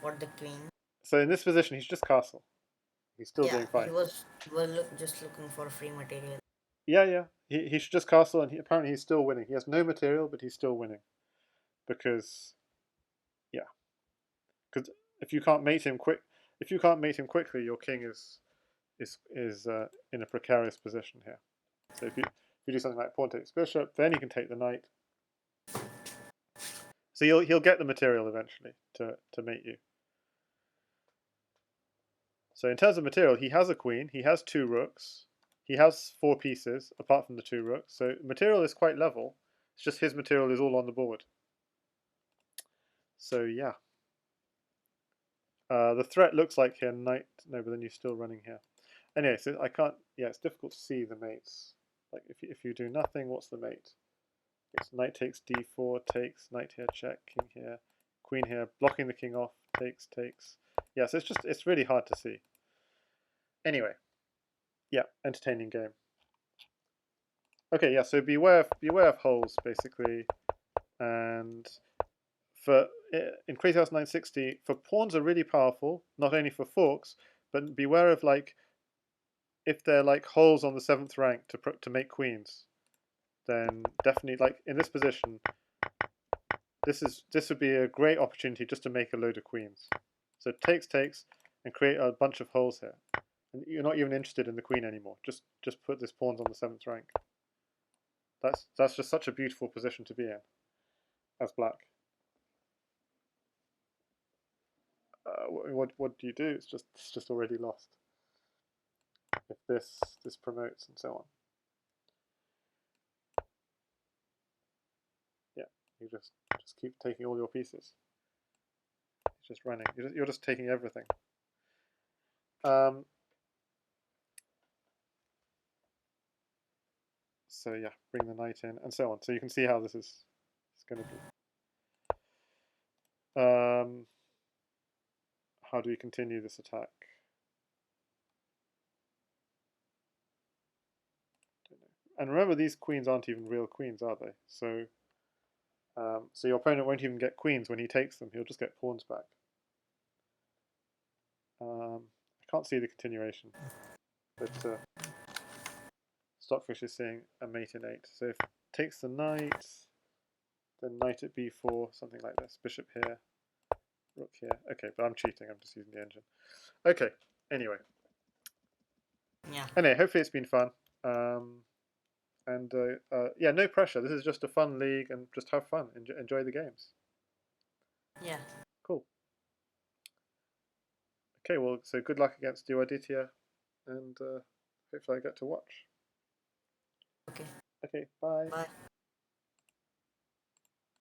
got the queen. So in this position, he's just castle. He's still Yeah, doing fine. just looking for free material. Yeah, yeah. He should just castle, and apparently he's still winning. He has no material, but he's still winning because yeah, because if you can't mate him quickly, your king is in a precarious position here. So if you do something like pawn takes bishop, then you can take the knight. So he'll get the material eventually to mate you. So in terms of material, he has a queen, he has 2 rooks, he has 4 pieces apart from the 2 rooks. So material is quite level. It's just his material is all on the board. So yeah. The threat looks like here knight. No, but then you're still running here. Anyway, so I can't. Yeah, it's difficult to see the mates. Like if you do nothing, what's the mate? It's knight takes d4, takes knight here, check, king here, queen here, blocking the king off, takes. Yeah, so it's really hard to see. Anyway, yeah, entertaining game. Okay, yeah, so beware of holes basically. And for in Crazyhouse 960, for pawns are really powerful, not only for forks, but beware of like if they're like holes on the 7th rank to make queens, then definitely like in this position, this would be a great opportunity just to make a load of queens. So takes, and create a bunch of holes here. And you're not even interested in the queen anymore. Just put this pawns on the 7th rank. That's just such a beautiful position to be in as black. What do you do? It's just already lost. If this promotes and so on. Yeah, you just keep taking all your pieces. It's just running. You're just taking everything. So yeah, bring the knight in and so on. So you can see how this is going to be. How do we continue this attack? Don't know. And remember, these queens aren't even real queens, are they? So so your opponent won't even get queens when he takes them. He'll just get pawns back. I can't see the continuation, but Stockfish is seeing a mate in 8. So if takes the knight, then knight at b4, something like this. Bishop here, rook here. Okay, but I'm cheating. I'm just using the engine. Okay. Anyway. Yeah. Anyway, hopefully it's been fun. And yeah, no pressure. This is just a fun league, and just have fun. Enjoy the games. Yeah. Cool. Okay, well, so good luck against Duaditya, and hopefully I get to watch. Okay. Okay, bye. Bye.